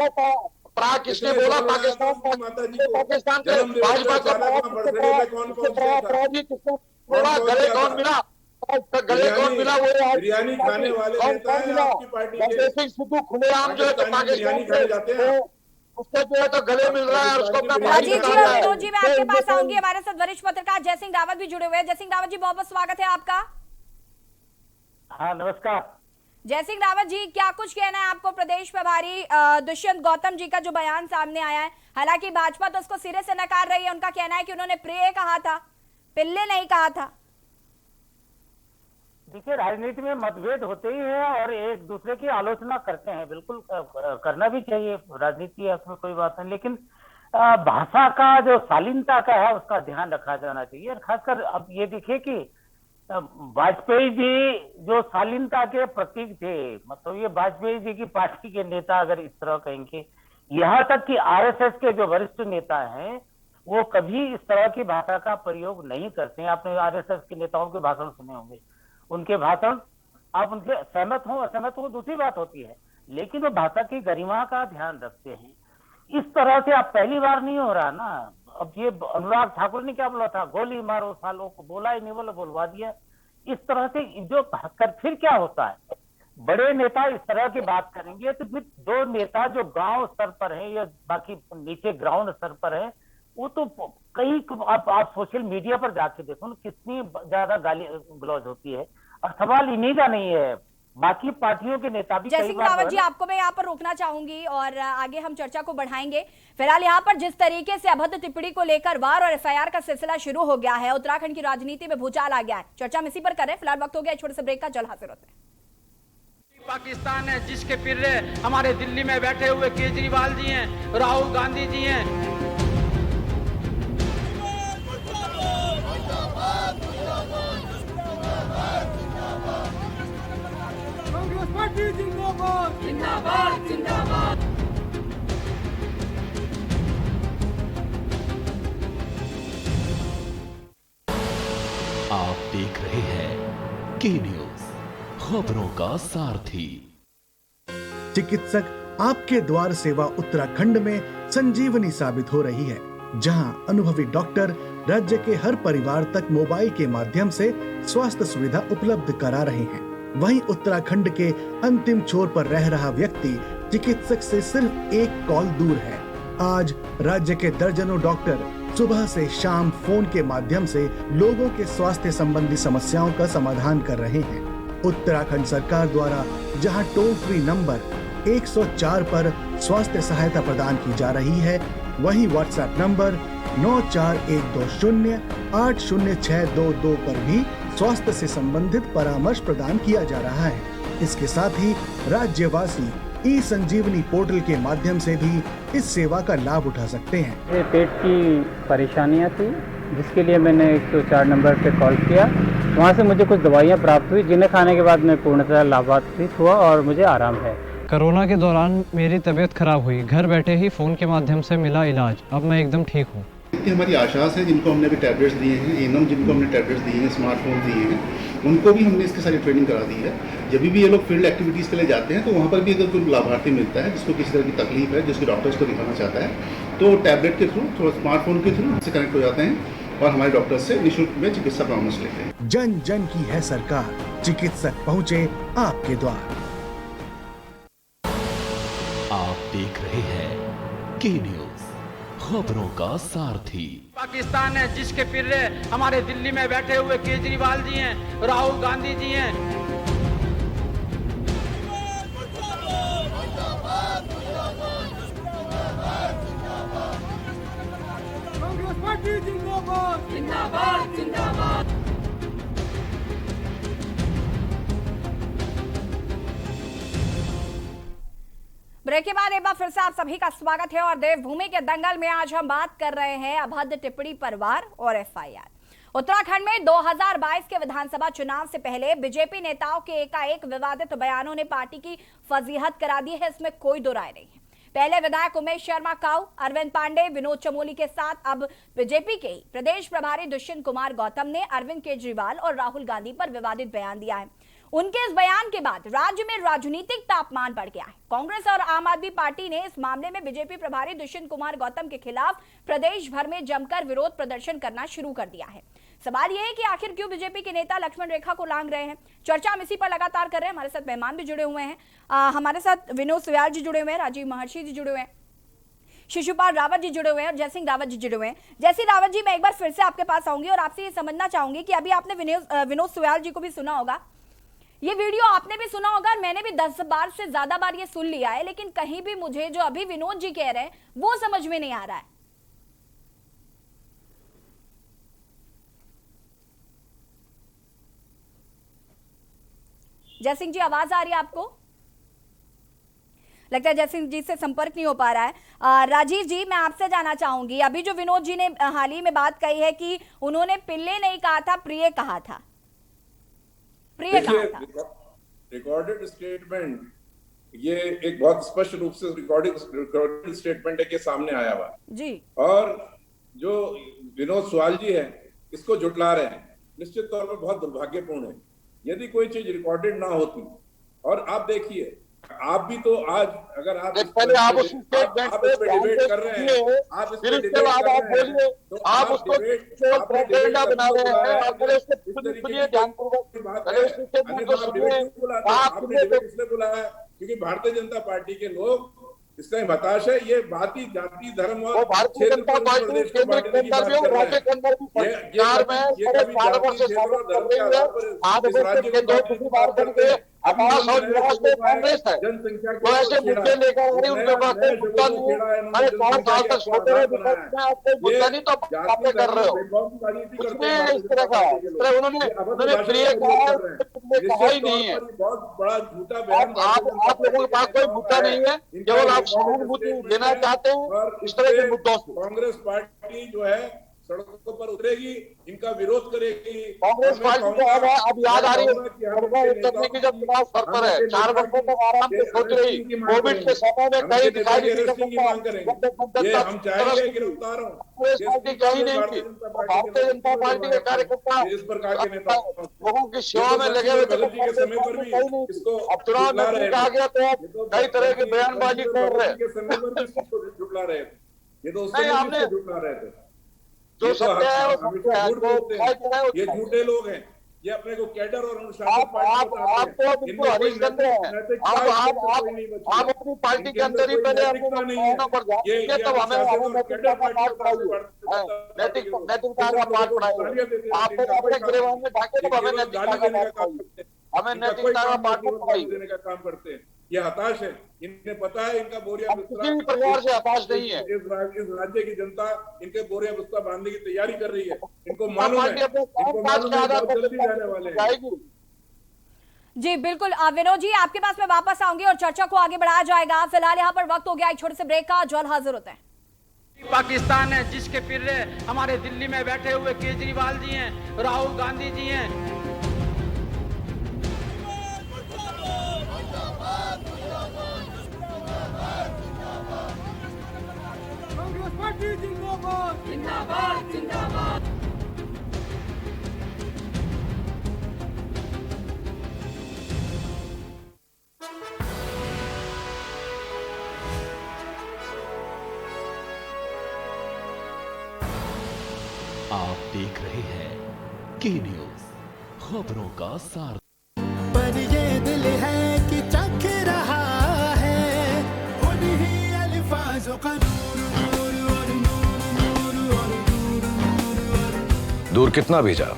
था? प्राग किसने बोला? पाकिस्तान माता जी को पाकिस्तान के जन्मदिन भाजपा पे अचानक वहाँ बर्थडे पे कौन पहुंच गया था? किसने बोला? गले कौन मिला? गले कौन मिला? वो बिरयानी खाने वाले नेता हैं आपकी पार्टी के। नवजोत सिंह सिद्धू खुलेआम जो है तो पाकिस्तान में बिरयानी खाने जाते हैं। उसको जो है तो गले मिल रहा है और उसको अपना भाई राजीव जी बना और रहा है। विनोद जी, मैं आपके पास आऊंगी। हमारे साथ वरिष्ठ पत्रकार जय सिंह रावत भी जुड़े हुए हैं। जय सिंह रावत जी, बहुत बहुत स्वागत है आपका। हाँ नमस्कार। जय सिंह रावत जी, क्या कुछ कहना है आपको प्रदेश प्रभारी दुष्यंत गौतम जी का जो बयान सामने आया है? हालांकि भाजपा तो उसको सिरे से नकार रही है, उनका कहना है कि उन्होंने प्रिय कहा था, पिल्ले नहीं कहा था। देखिए, राजनीति में मतभेद होते ही है और एक दूसरे की आलोचना करते हैं, बिल्कुल करना भी चाहिए, राजनीति है, उसमें कोई बात नहीं। लेकिन भाषा का जो शालीनता का है उसका ध्यान रखा जाना चाहिए। और खासकर अब ये देखिए कि वाजपेयी जी जो शालीनता के प्रतीक थे, मतलब ये वाजपेयी जी की पार्टी के नेता अगर इस तरह कहेंगे, यहाँ तक कि आरएसएस के जो वरिष्ठ नेता हैं वो कभी इस तरह की भाषा का प्रयोग नहीं करते हैं। आपने आरएसएस के नेताओं के भाषण सुने होंगे, उनके भाषण आप उनसे सहमत हो असहमत हो दूसरी बात होती है, लेकिन वो भाषा की गरिमा का ध्यान रखते हैं। इस तरह से अब पहली बार नहीं हो रहा ना। अब ये अनुराग ठाकुर ने क्या बोला था, गोली मारो सालों को, बोला ही नहीं, बोला बोलवा दिया। इस तरह से जो कर फिर क्या होता है, बड़े नेता इस तरह की बात करेंगे तो फिर दो नेता जो गांव स्तर पर है या बाकी नीचे ग्राउंड स्तर पर है, वो तो कई आप सोशल मीडिया पर जाके देखो ना कितनी ज्यादा गाली गलौज होती है। और सवाल इन्हीं का नहीं है, बाकी पार्टियों के नेता भी। जय सिंह रावत जी, आपको मैं यहाँ पर रोकना चाहूंगी और आगे हम चर्चा को बढ़ाएंगे। फिलहाल यहाँ पर जिस तरीके से अभद्र टिप्पणी को लेकर वार और एफआईआर का सिलसिला शुरू हो गया है, उत्तराखंड की राजनीति में भूचाल आ गया है, चर्चा हम इसी पर करें। फिलहाल वक्त हो गया छोटे से ब्रेक का, जल्द हाजिर होते हैं। पाकिस्तान है जिसके पिर्रे हमारे दिल्ली में बैठे हुए केजरीवाल जी हैं, राहुल गांधी जी हैं। कांग्रेस पार्टी जिंदाबाद जिंदाबाद जिंदाबाद। आप देख रहे हैं के न्यूज, खबरों का सारथी। चिकित्सक आपके द्वार सेवा उत्तराखंड में संजीवनी साबित हो रही है, जहां अनुभवी डॉक्टर राज्य के हर परिवार तक मोबाइल के माध्यम से स्वास्थ्य सुविधा उपलब्ध करा रहे हैं। वहीं उत्तराखंड के अंतिम छोर पर रह रहा व्यक्ति चिकित्सक से सिर्फ एक कॉल दूर है। आज राज्य के दर्जनों डॉक्टर सुबह से शाम फोन के माध्यम से लोगों के स्वास्थ्य संबंधी समस्याओं का समाधान कर रहे हैं। उत्तराखंड सरकार द्वारा जहां टोल फ्री नंबर 104 पर स्वास्थ्य सहायता प्रदान की जा रही है, वहीं व्हाट्सएप नंबर 9412080622 पर भी स्वास्थ्य से संबंधित परामर्श प्रदान किया जा रहा है। इसके साथ ही राज्यवासी ई-संजीवनी पोर्टल के माध्यम से भी इस सेवा का लाभ उठा सकते हैं। ये पेट की परेशानियां थी, जिसके लिए मैंने 104 नंबर पे कॉल किया। वहाँ से मुझे कुछ दवाइयाँ प्राप्त हुई, जिन्हें खाने के बाद मैं पूर्णतः लाभान्वित हुआ और मुझे आराम है। कोरोना के दौरान मेरी तबीयत खराब हुई, घर बैठे ही फ़ोन के माध्यम से मिला इलाज। अब मैं एकदम ठीक हूँ। हमारी आशास है जिनको हमने अभी टैबलेट्स दिए हैं, एनम जिनको हमने टैबलेट्स दिए हैं, स्मार्टफोन दिए हैं, उनको भी हमने इसकी सारी ट्रेनिंग करा दी है। जब भी ये लोग फील्ड एक्टिविटीज़ के लिए जाते हैं तो वहाँ पर भी अगर कोई लाभार्थी मिलता है जिसको किसी तरह की तकलीफ है, जिसकी डॉक्टर्स को दिखाना चाहता है, तो टैबलेट के थ्रू, थोड़ा स्मार्टफोन के थ्रू से कनेक्ट हो जाते हैं और हमारे डॉक्टर से निःशुल्क में चिकित्सा परामर्श लेते हैं। जन जन की है सरकार, चिकित्सक पहुँचे आपके द्वार। आप देख रहे हैं के न्यूज़, खबरों का सारथी। पाकिस्तान है जिसके पिर्रे हमारे दिल्ली में बैठे हुए केजरीवाल जी हैं, राहुल गांधी जी हैं। कांग्रेस पार्टी जिंदाबाद जिंदाबाद जिंदाबाद। ब्रेक के बाद एक बार फिर से आप सभी का स्वागत है और देवभूमि के दंगल में आज हम बात कर रहे हैं अभद्र टिप्पणी पर वार और एफआईआर। उत्तराखंड में 2022 के विधानसभा चुनाव से पहले बीजेपी नेताओं के एकाएक विवादित बयानों ने पार्टी की फजीहत करा दी है, इसमें कोई दो राय नहीं है। पहले विधायक उमेश शर्मा काऊ, अरविंद पांडे, विनोद चमोली के साथ अब बीजेपी के ही प्रदेश प्रभारी दुष्यंत कुमार गौतम ने अरविंद केजरीवाल और राहुल गांधी पर विवादित बयान दिया है। उनके इस बयान के बाद राज्य में राजनीतिक तापमान बढ़ गया है। कांग्रेस और आम आदमी पार्टी ने इस मामले में बीजेपी प्रभारी दुष्यंत कुमार गौतम के खिलाफ प्रदेश भर में जमकर विरोध प्रदर्शन करना शुरू कर दिया है। सवाल यह है कि आखिर क्यों बीजेपी के नेता लक्ष्मण रेखा को लांघ रहे हैं। चर्चा हम इसी पर लगातार कर रहे हैं। हमारे साथ मेहमान भी जुड़े हुए हैं। हमारे साथ विनोद सुयाल जी जुड़े हुए हैं, राजीव महर्षि जी जुड़े हुए हैं, शिशुपाल रावत जी जुड़े हुए हैं और जयसिंह रावत जी जुड़े हुए हैं। जयसिंह रावत जी, मैं एक बार फिर से आपके पास आऊंगी और आपसे ये समझना चाहूंगी कि अभी आपने विनोद सुयाल जी को भी सुना होगा, ये वीडियो आपने भी सुना होगा, मैंने भी 10 बार से ज्यादा बार ये सुन लिया है, लेकिन कहीं भी मुझे जो अभी विनोद जी कह रहे हैं वो समझ में नहीं आ रहा है। जयसिंह जी, आवाज आ रही है आपको? लगता है जयसिंह जी से संपर्क नहीं हो पा रहा है। राजीव जी, मैं आपसे जानना चाहूंगी, अभी जो विनोद जी ने हाल ही में बात कही है कि उन्होंने पिल्ले नहीं कहा था, प्रिय कहा था। रिकॉर्डेड स्टेटमेंट, ये एक बहुत स्पष्ट रूप से रिकॉर्डेड स्टेटमेंट है कि सामने आया हुआ जी। और जो विनोद सुयाल जी है इसको झुटला रहे हैं, निश्चित तौर पर बहुत दुर्भाग्यपूर्ण है। यदि कोई चीज रिकॉर्डेड ना होती, और आप देखिए, आप भी तो आज अगर आप इस पे डिबेट कर रहे हैं, आप इस पे डिबेट कर रहे हैं, तो आप उसको प्रोपेगेंडा बना रहे हैं। आपने डिबेट इसलिए बुलाया क्योंकि भारतीय जनता पार्टी के लोग इस टाइम हताश है। ये बात ही जाति धर्म और भारतीय जनता पार्टी के अंदर भी राज्य के अंदर भी बिहार में 4 वर्ष से शासन कर रही है। आज राज्य के 2 बार बन गए, आवास और विकास में कांग्रेस है, तो ऐसे मुद्दे लेकर आ रही, उनके पास कोई मुद्दा नहीं है। अरे 4 साल तक सोते रहे, आप कोई मुद्दा नहीं तो बातें कर रहे हो, उसमें इस तरह का उन्होंने प्रिय कहा ही नहीं है। बहुत बड़ा झूठा बयान, आप लोगों के पास कोई मुद्दा नहीं है, केवल आप सहानुभूति देना चाहते हैं इस तरह के मुद्दों से। कांग्रेस पार्टी जो है सड़कों पर उतरेगी, इनका विरोध करेगी। कांग्रेस पार्टी को अब याद आ रही है करने की जब चुनाव सर पर है, 4 वर्षों तक आराम से सोच रही, कोविड के समय में कहीं दिखाई नहीं दे मांग करेंगे, ये हम चाहेंगे गिरफ्तार हो। कांग्रेस पार्टी कहीं नहीं थी, भारतीय जनता पार्टी के कार्यकर्ता इस प्रकार के नेता लोगों की सेवा में लगे हुए के समय पर भी इसको अब चुनाव में आ गया तो कई तरह की बयानबाजी कर रहे हैं, समय पर भी इसको झुटला रहे थे। ये तो उससे झुटला रहे थे। जो सत्य है वो सत्य है, ये झूठे लोग हैं, ये अपने को कैडर और अनुशासन आप तो बिल्कुल हरिश्चंद्र हैं। आप अपनी पार्टी के अंदर ही पहले पर जाइए, तब हमें नैतिकता का पाठ पढ़ाइए, नैतिकता का पाठ पढ़ाइए। आपको अपने गिरबान में ढाके तो हमें नैतिकता का पाठ पढ़ाइए, हमें नैतिकता का पाठ पढ़ाइए देने का काम करते हैं। ये हताश है। इन्हें पता है इनका बोरिया बिस्तर किसी भी प्रकार से हताश नहीं है। इस राज्य की जनता इनके बोरिया बिस्तर बांधने की तैयारी कर रही है। इनको मालूम है बहुत जल्दी जाने वाले हैं। जी बिल्कुल विनोद जी, आपके पास मैं वापस आऊंगी और चर्चा को आगे बढ़ाया जाएगा। फिलहाल यहाँ पर वक्त हो गया एक छोटे से ब्रेक का, जल्द हाजिर होते हैं। पाकिस्तान है जिसके पिर्रे हमारे दिल्ली में बैठे हुए केजरीवाल जी हैं, राहुल गांधी जी हैं। कांग्रेस पार्टी जिंदाबाद जिंदाबाद जिंदाबाद। आप देख रहे हैं के न्यूज, खबरों का सार। पर ये दिल है कि चख रहा है उन्हीं अल्फाजों का दूर कितना भी जाओ,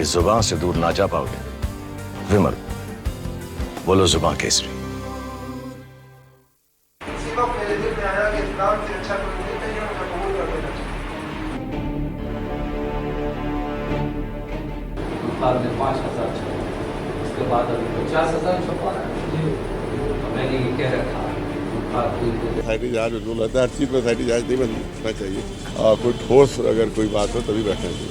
इस जुबान से दूर ना जा पाओगे। विमल, बोलो जुबान केसरी। किसी को मेरे दिल में आया कि इस्लाम से अच्छा कोई नहीं है, मुझे कबूल कर देना चाहिए। बाद में 5,000 छपा, उसके बाद अभी 50,000 छपा है। तो मैंने ये कह रखा सोसाइटी जहाज रूल होता है, हर चीज़ में सोसाइटी जहाज नहीं बनना चाहिए। कोई ठोस अगर कोई बात हो तभी बैठना चाहिए।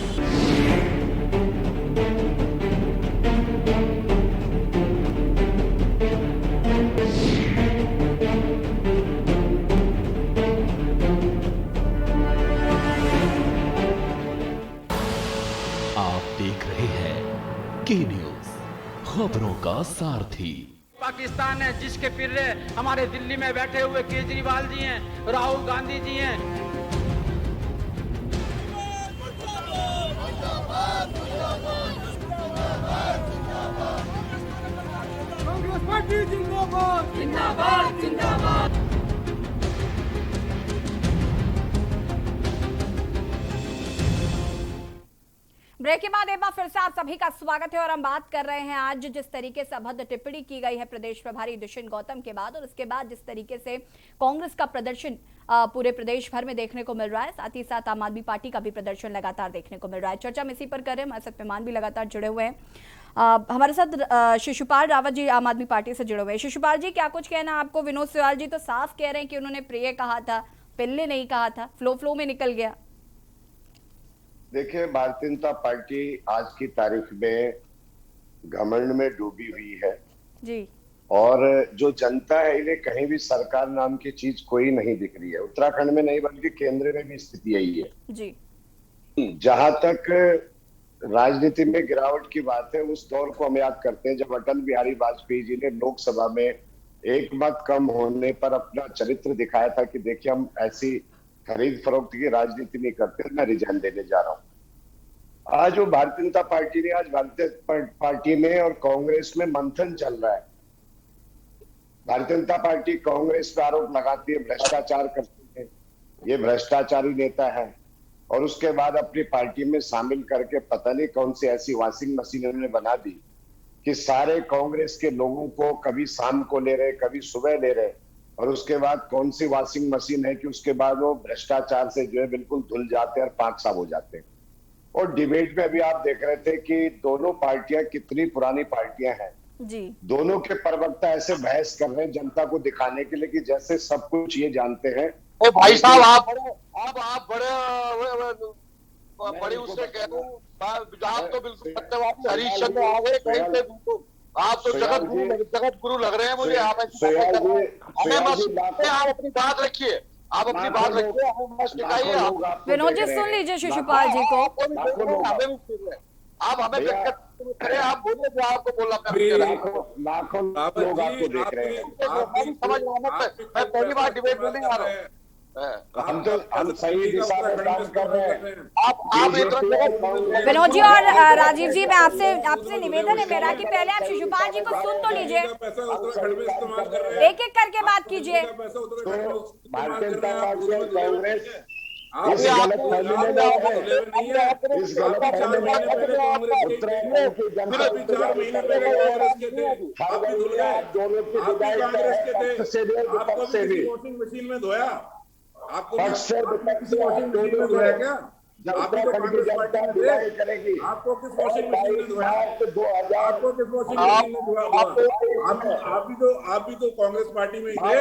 आप देख रहे हैं के न्यूज, खबरों का सारथी। पाकिस्तान है जिसके पिर्रे हमारे दिल्ली में बैठे हुए केजरीवाल जी हैं, राहुल गांधी जी हैं। कांग्रेस पार्टी जिंदाबाद जिंदाबाद जिंदाबाद। ब्रेक के बाद एक बार फिर से आप सभी का स्वागत है और हम बात कर रहे हैं आज जिस तरीके से अभद्र टिप्पणी की गई है प्रदेश प्रभारी दुष्यंत गौतम के बाद, और उसके बाद जिस तरीके से कांग्रेस का प्रदर्शन पूरे प्रदेश भर में देखने को मिल रहा है, साथ ही साथ आम आदमी पार्टी का भी प्रदर्शन लगातार देखने को मिल रहा है। चर्चा हम इसी पर कर रहे हैं, हमारे साथ मेहमान भी लगातार जुड़े हुए हैं। हमारे साथ शिशुपाल रावत जी आम आदमी पार्टी से जुड़े हुए हैं। शिशुपाल जी, क्या कुछ कहना आपको? विनोद सिवाल जी तो साफ कह रहे हैं कि उन्होंने प्रिय कहा था, पिल्ले नहीं कहा था, फ्लो में निकल गया। देखिए, भारतीय जनता पार्टी आज की तारीख में घमंड में डूबी हुई है जी, और जो जनता है इन्हें कहीं भी सरकार नाम की चीज कोई नहीं दिख रही है। उत्तराखंड में नहीं बल्कि केंद्र में भी स्थिति यही है जी। जहां तक राजनीति में गिरावट की बात है, उस दौर को हम याद करते हैं जब अटल बिहारी वाजपेयी जी ने लोकसभा में एक मत कम होने पर अपना चरित्र दिखाया था कि देखिए हम ऐसी खरीद फरोख्त की राजनीति नहीं करते, मैं रिजाइन देने जा रहा हूं। आज वो भारतीय जनता पार्टी ने, आज भारतीय पार्टी में और कांग्रेस में मंथन चल रहा है। भारतीय जनता पार्टी कांग्रेस पे आरोप लगाती है भ्रष्टाचार करते हैं, ये भ्रष्टाचारी नेता है, और उसके बाद अपनी पार्टी में शामिल करके पता नहीं कौन सी ऐसी वॉशिंग मशीन उन्होंने बना दी कि सारे कांग्रेस के लोगों को कभी शाम को ले रहे, कभी सुबह ले रहे, और उसके बाद कौन सी वॉशिंग मशीन है कि उसके बाद वो भ्रष्टाचार से जो है बिल्कुल धुल जाते हैं और पाक साफ हो जाते हैं। और डिबेट में अभी आप देख रहे थे कि दोनों पार्टियां कितनी पुरानी पार्टियां हैं जी। दोनों के प्रवक्ता ऐसे बहस कर रहे हैं जनता को दिखाने के लिए कि जैसे सब कुछ ये जानते हैं। ओ भाई साहब, आप बड़े उससे कह दो, आप तो बिल्कुल सत्यवादी हरीश चंद्र आ गए कहीं से, बिल्कुल आप तो जगत गुरु लग रहे हैं मुझे। आप अपनी बात रखिए, आप अपनी बात रखिए, विनोद जी सुन लीजिए शिशुपाल जी को। आप हमें करें, आप बोलिए जो आपको बोलना। लाखों लोग आपको देख रहे हैं, समझ रहा हूँ मैं पहली बार डिबेट में नहीं आ रहा हूँ। हम सही दिशा में काम कर रहे हैं। विनोद जी और राजीव जी, मैं आपसे निवेदन है मेरा कि पहले आप शिशुपाल जी को सुन तो लीजिए, एक एक करके बात कीजिए। भारतीय जनता पार्टी और कांग्रेस इस गलत फहमी में ना रहे। इस गलत फहमी में महीने पहले कांग्रेस के उत्तराखंड की जनता अभी 4 महीने पहले कांग्रेस के थे, आप भी धुल गए। दोनों की आप भी कांग्रेस के थे, से भी और आपको विपक्ष से भी भी किसी वॉशिंग मशीन में धोया, आपको भी पक्ष से विपक्ष किसी से वॉशिंग मशीन में धोया क्या? जब आप भी तो उत्तराखंड की कांग्रेस पार्टी जनता में विदाई थे, करेगी, आपको किस वॉशिंग मशीन में धोया? 2000 आपको किस वॉशिंग मशीन में धोया? आप भी तो कांग्रेस पार्टी में ही थे।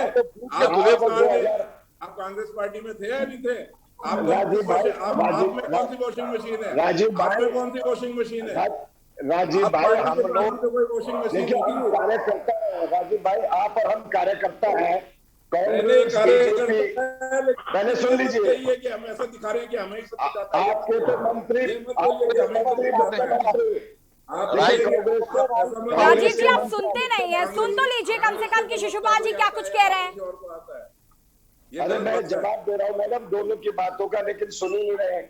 आप कांग्रेस पार्टी में थे या नहीं थे? आप में कौन सी वॉशिंग मशीन है? राजीव आप में कौन सी वॉशिंग मशीन है? राजीव भाई, हम लोग तो कोई वॉशिंग मशीन देखिए नहीं थी। कार्यकर्ता है राजीव भाई, आप और हम कार्यकर्ता हैं। कांग्रेस पहले सुन लीजिए कि हम ऐसा दिखा रहे हैं कि हमें सब कुछ आता है। आपके तो मंत्री राजीव जी आप सुनते नहीं है, सुन तो लीजिए कम से कम कि शिशुपाल जी क्या कुछ कह रहे हैं। अरे मैं जवाब दे रहा हूँ मैडम दोनों की बातों का, लेकिन सुन ही नहीं रहे।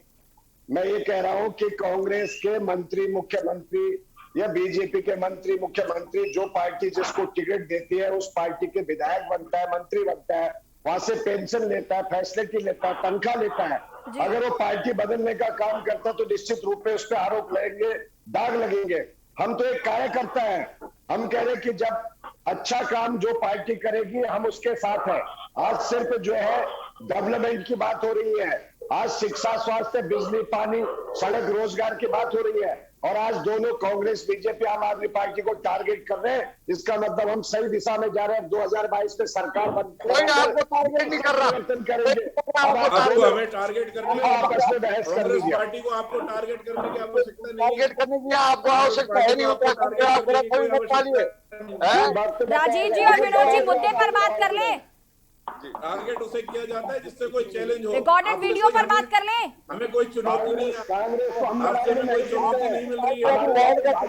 मैं ये कह रहा हूँ कि कांग्रेस के मंत्री मुख्यमंत्री या बीजेपी के मंत्री मुख्यमंत्री, जो पार्टी जिसको टिकट देती है उस पार्टी के विधायक बनता है, मंत्री बनता है, वहां से पेंशन लेता है, फैसिलिटी लेता है, तनख्वाह लेता है। अगर वो पार्टी बदलने का काम करता है तो निश्चित रूप में उस पर आरोप लगेंगे, दाग लगेंगे। हम तो एक कार्यकर्ता है, हम कह रहे कि जब अच्छा काम जो पार्टी करेगी हम उसके साथ हैं। आज सिर्फ जो है डेवलपमेंट की बात हो रही है, आज शिक्षा, स्वास्थ्य, बिजली, पानी, सड़क, रोजगार की बात हो रही है, और आज दोनों कांग्रेस, बीजेपी, आम आदमी पार्टी को टारगेट कर रहे हैं। इसका मतलब हम सही दिशा में जा रहे हैं। 2022 में सरकार कोई आपको टारगेट नहीं कर रहा, करेंगे। आपको हमें टारगेट करने की आपस में बहस कर कांग्रेस लीजिए। पार्टी को आपको टारगेट करने की आवश्यकता नहीं है। टारगेट करने की आपको आवश्यकता है नहीं, कोई मत पालिए। राजीव जी और विनोद जी मुद्दे पर बात कर लें। टारगेट उसे किया जाता है जिससे कोई चैलेंज हो। रिकॉर्डेड वीडियो पर बात कर लें। हमें कोई चुनौती नहीं है, आपसे हमें कोई चुनौती नहीं मिल रही है,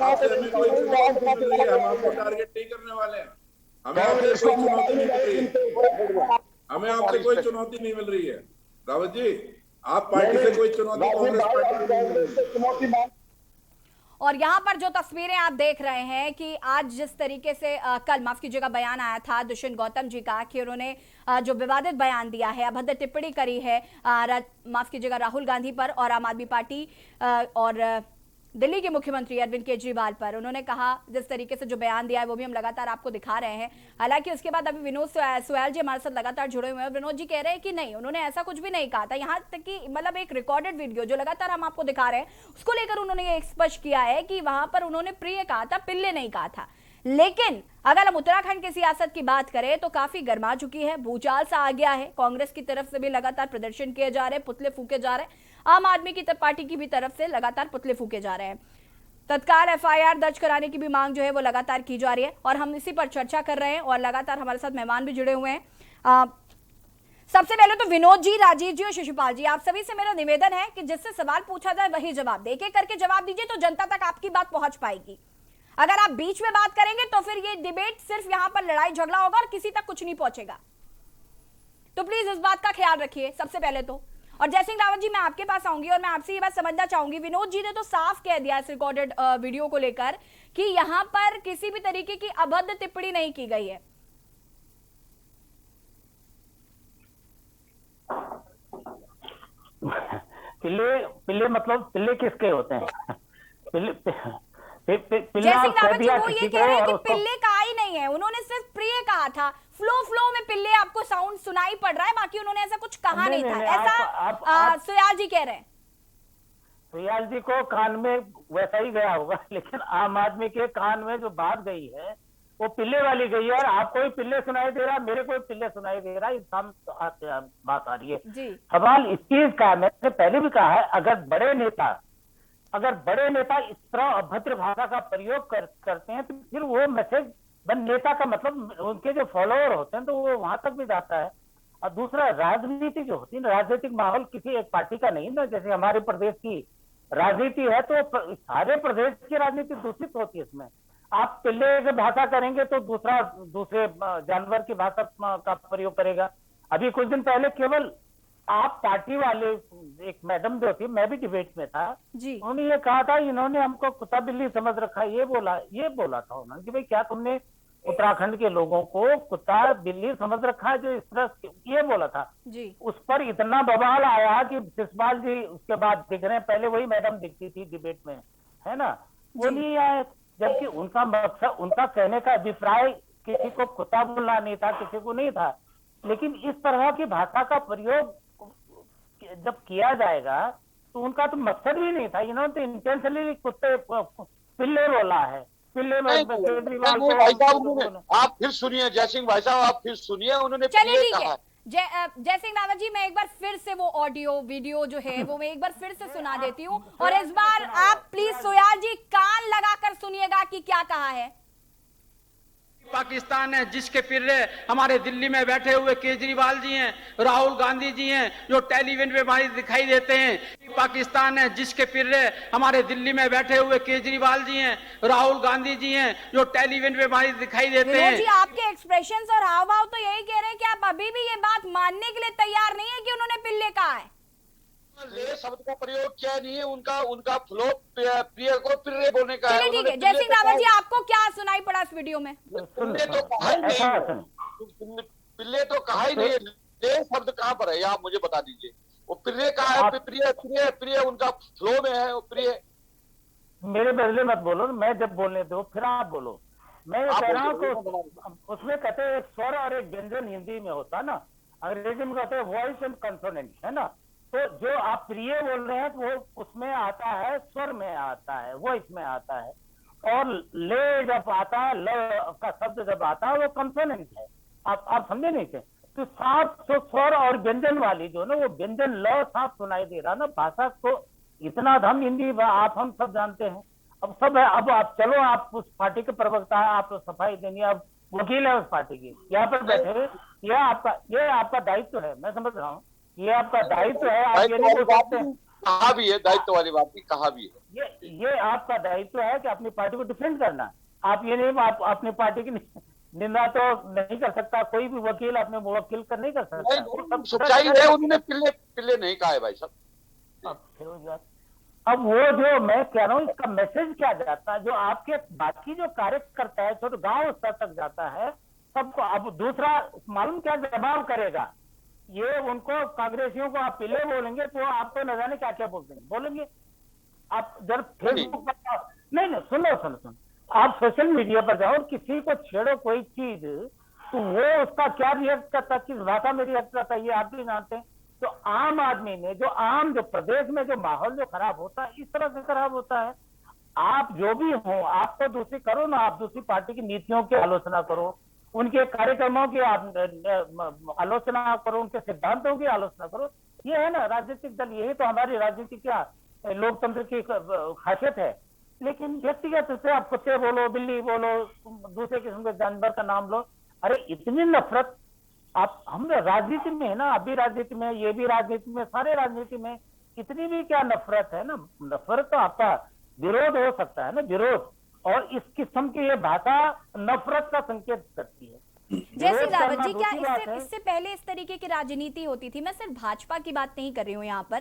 आपसे हमें कोई चुनौती नहीं मिल रही है। हम आपको टारगेट नहीं करने वाले हैं, हमें आपसे कोई चुनौती नहीं मिल रही है, हमें आपसे कोई चुनौती नहीं मिल रही है। रावत जी, आप पार्टी से कोई चुनौती कांग्रेस पार्टी को नहीं मिल रही है। और यहाँ पर जो तस्वीरें आप देख रहे हैं कि आज जिस तरीके से कल माफ कीजिएगा बयान आया था दुष्यंत गौतम जी का कि उन्होंने जो विवादित बयान दिया है, अभद्र टिप्पणी करी है माफ कीजिएगा राहुल गांधी पर और आम आदमी पार्टी और दिल्ली के मुख्यमंत्री अरविंद केजरीवाल पर, उन्होंने कहा जिस तरीके से जो बयान दिया है वो भी हम लगातार आपको दिखा रहे हैं। हालांकि उसके बाद अभी विनोद सुयाल जी हमारे साथ लगातार जुड़े हुए हैं। विनोद जी कह रहे हैं कि नहीं, उन्होंने ऐसा कुछ भी नहीं कहा था। यहाँ तक कि मतलब एक रिकॉर्डेड वीडियो जो लगातार हम आपको दिखा रहे हैं उसको लेकर उन्होंने ये स्पष्ट किया है कि वहां पर उन्होंने प्रिय कहा था, पिल्ले नहीं कहा था। लेकिन अगर हम उत्तराखंड की सियासत की बात करें तो काफी गर्मा चुकी है, भूचाल सा आ गया है। कांग्रेस की तरफ से भी लगातार प्रदर्शन किए जा रहे हैं, पुतले फूके जा रहे हैं, आम आदमी की पार्टी की भी तरफ से लगातार पुतले फूके जा रहे हैं। तत्काल एफआईआर दर्ज कराने की भी मांग जो है वो लगातार की जा रही है और हम इसी पर चर्चा कर रहे हैं और लगातार हमारे साथ मेहमान भी जुड़े हुए हैं। सबसे पहले तो विनोद जी, राजीव जी और शिशुपाल जी, आप सभी से मेरा निवेदन है कि जिससे सवाल पूछा जाए वही जवाब दे। एक एक करके जवाब दीजिए तो जनता तक आपकी बात पहुंच पाएगी। अगर आप बीच में बात करेंगे तो फिर ये डिबेट सिर्फ यहां पर लड़ाई झगड़ा होगा और किसी तक कुछ नहीं पहुंचेगा। तो प्लीज इस बात का ख्याल रखिए सबसे पहले तो। और जयसिंह रावत जी, मैं आपके पास आऊंगी और मैं आपसे ये बात समझना चाहूंगी, विनोद जी ने तो साफ कह दिया इस रिकॉर्डेड वीडियो को लेकर कि यहां पर किसी भी तरीके की अभद्र टिप्पणी नहीं की गई है। पिल्ले मतलब पिल्ले किसके होते हैं? जयसिंह रावत जी वो ये कह रहे हैं कि पिल्ले कहा ही नहीं है, उन्होंने सिर्फ प्रिय कहा था। फ्लो में पिल्ले आपको साउंड सुनाई पड़ रहा है, बाकी उन्होंने ऐसा कुछ कहा नहीं था। ऐसा सुयाल जी कह रहे हैं। सुयाल जी को कान में वैसा ही गया होगा, लेकिन आम आदमी के कान में जो बात गई है वो पिल्ले वाली गई है। और आपको भी पिल्ले सुनाई दे रहा, मेरे को भी पिल्ले सुनाई दे रहा, इस बात आ रही है। सवाल इस चीज का, मैंने पहले भी कहा है, अगर बड़े नेता इस तरह अभद्र भाषा का प्रयोग करते हैं तो फिर वो मैसेज नेता का मतलब उनके जो फॉलोअर होते हैं तो वो वहां तक भी जाता है। और दूसरा, राजनीति जो होती है, राजनीतिक माहौल किसी एक पार्टी का नहीं ना। जैसे हमारे प्रदेश की राजनीति है तो सारे प्रदेश की राजनीति दूषित होती है। इसमें आप पिल्ले की भाषा करेंगे तो दूसरे जानवर की भाषा का प्रयोग करेगा। अभी कुछ दिन पहले केवल आप पार्टी वाले, एक मैडम जो थी, मैं भी डिबेट में था, उन्होंने ये कहा था इन्होंने हमको कुत्ता बिल्ली समझ रखा है, ये बोला था उन्होंने कि भाई क्या तुमने उत्तराखंड के लोगों को कुत्ता बिल्ली समझ रखा है, जो इस तरह ये बोला था जी। उस पर इतना बवाल आया कि शिषपाल जी उसके बाद दिख रहे हैं, पहले वही मैडम दिखती थी डिबेट में, है ना, वो नहीं आए, जबकि उनका मकसद, उनका कहने का अभिप्राय किसी को कुत्ता बोलना नहीं था, किसी को नहीं था, लेकिन इस तरह की भाषा का प्रयोग जब किया जाएगा तो उनका तो मकसद भी नहीं था। इन्होंने तो इंटेंशनली कुत्ते पिल्ले बोला है, पिल्ले में केजरीवाल को। भाई साहब उन्होंने, आप फिर सुनिए जयसिंह भाई साहब, आप फिर सुनिए, उन्होंने चलिए पिल्ले ठीक कहा। है जय सिंह रावत जी, मैं एक बार फिर से वो ऑडियो वीडियो जो है वो मैं एक बार फिर से सुना देती हूँ, और इस बार आप प्लीज सोयाल जी कान लगाकर सुनिएगा कि क्या कहा है। पाकिस्तान है जिसके पिर्रे हमारे दिल्ली में बैठे हुए केजरीवाल जी हैं, राहुल गांधी जी हैं, जो टेलीविजन पे भाई दिखाई देते हैं। पाकिस्तान है जिसके पिर्रे हमारे दिल्ली में बैठे हुए केजरीवाल जी हैं, राहुल गांधी जी हैं, जो टेलीविजन पे भाई दिखाई देते हैं। जी, आपके एक्सप्रेशंस और हाव भाव तो यही कह रहे हैं कि आप अभी भी ये बात मानने के लिए तैयार नहीं है कि उन्होंने पिल्ले कहा है। ले शब्द का प्रयोग क्या नहीं है, उनका फ्लो प्रिय को पिर्रे बोलने का है। ठीक है जय सिंह रावत जी, आपको क्या सुनाई पड़ा इस वीडियो में? पिल्ले तो कहा ही नहीं, पिल्ले तो कहा ही नहीं, ले शब्द कहाँ पर है आप मुझे बता दीजिए। वो पिर्रे कहा है, प्रिय प्रिय प्रिय उनका फ्लो में है, वो प्रिय। मेरे बदले मत बोलो, मैं जब बोलने दो फिर आप बोलो। मैं कह रहा हूँ तो उसमें कहते हैं एक स्वर और एक व्यंजन हिंदी में होता है ना, अंग्रेजी में कहते हैं वॉइस एंड कंसोनेंट, है ना। तो जो आप प्रिय बोल रहे हैं तो वो उसमें आता है, स्वर में आता है, वॉइस में आता है, और ले जब आता है, ल का शब्द जब आता है वो कंसोनेंट है। आप समझे नहीं थे? तो साफ स्वर और व्यंजन वाली जो ना, वो व्यंजन ल साफ सुनाई दे रहा ना। भाषा को इतना हम हिंदी आप हम सब जानते हैं, अब सब है। अब आप चलो, आप उस पार्टी के प्रवक्ता है, आप सफाई देंगे, आप वकील है उस पार्टी की, यहाँ पर बैठे हुए, ये आपका दायित्व है, मैं समझ रहा हूँ, ये आपका दायित्व है। आप ये नहीं बोल सकते, कहा भी है दायित्व वाली बात, कहा भी है, ये आपका दायित्व है कि अपनी पार्टी को डिफेंड करना। आप ये नहीं, आप अपनी पार्टी की निंदा तो नहीं कर सकता, कोई भी वकील अपने मुवक्किल कर नहीं कर सकता। सच्चाई है, उन्होंने पिल्ले पिल्ले नहीं कहा है भाई साहब। अब वो जो मैं कह रहा हूँ, इसका मैसेज क्या जाता है, जो आपके बाकी जो कार्यकर्ता है, छोटे गांव स्तर तक जाता है सबको। अब दूसरा मालूम क्या जवाब करेगा, ये उनको कांग्रेसियों को आप पिल्ले बोलेंगे तो आपको न जाने क्या क्या बोलेंगे। आप जब फेसबुक पर नहीं सुनो, आप सोशल मीडिया पर जाओ, किसी को छेड़ो कोई चीज, तो वो उसका क्या रिएक्ट करता है, किस भाषा में रिएक्ट करता है, ये आप भी जानते हैं। तो आम आदमी में जो प्रदेश में जो माहौल जो खराब होता है, इस तरह से खराब होता है। आप जो भी हो, आपको दूसरी करो ना, आप दूसरी पार्टी की नीतियों की आलोचना करो, उनके कार्यक्रमों की आलोचना करो, उनके सिद्धांतों की आलोचना करो। ये है ना राजनीतिक दल, यही तो हमारी राजनीति क्या लोकतंत्र की खासियत है। लेकिन व्यक्तिगत रूप से आप कुत्ते बोलो, बिल्ली बोलो, दूसरे किस्म के जानवर का नाम लो, अरे इतनी नफरत आप हम राजनीति में है ना, अभी राजनीति में, ये भी राजनीति में, सारे राजनीति में इतनी भी क्या नफरत है ना। नफरत तो आपका विरोध हो सकता है ना, विरोध, और इस किस्म की ये भाषा नफरत का संकेत करती है। जय सिंह रावत जी, क्या इससे पहले इस तरीके की राजनीति होती थी? मैं सिर्फ भाजपा की बात नहीं कर रही हूँ यहाँ पर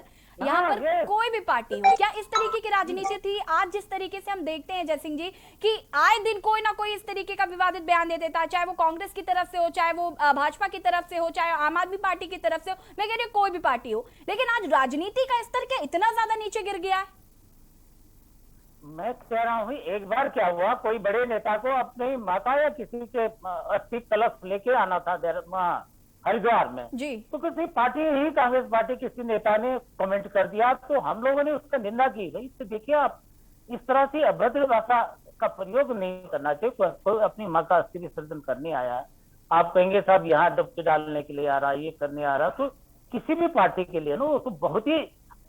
कोई भी पार्टी हो, क्या इस तरीके की राजनीति थी? आज जिस तरीके से हम देखते हैं जय सिंह जी कि आए दिन कोई ना कोई इस तरीके का विवादित बयान दे देता है, चाहे वो कांग्रेस की तरफ से हो, चाहे वो भाजपा की तरफ से हो, चाहे आम आदमी पार्टी की तरफ से हो, मैं कह रही हूँ कोई भी पार्टी हो, लेकिन आज राजनीति का स्तर क्या इतना ज्यादा नीचे गिर गया है? मैं कह रहा हूँ, एक बार क्या हुआ, कोई बड़े नेता को अपनी माता या किसी के अस्थि कलश लेके आना था हरिद्वार में जी, तो किसी पार्टी ही कांग्रेस पार्टी किसी नेता ने कमेंट कर दिया, तो हम लोगों ने उसका निंदा की। भाई तो देखिए, आप इस तरह से अभद्र भाषा का प्रयोग नहीं करना चाहिए। कोई अपनी माँ का अस्थि विसर्जन करने आया है, आप कहेंगे साहब यहाँ डुबकी डालने के लिए आ रहा है, ये करने आ रहा है, तो किसी भी पार्टी के लिए ना तो बहुत ही,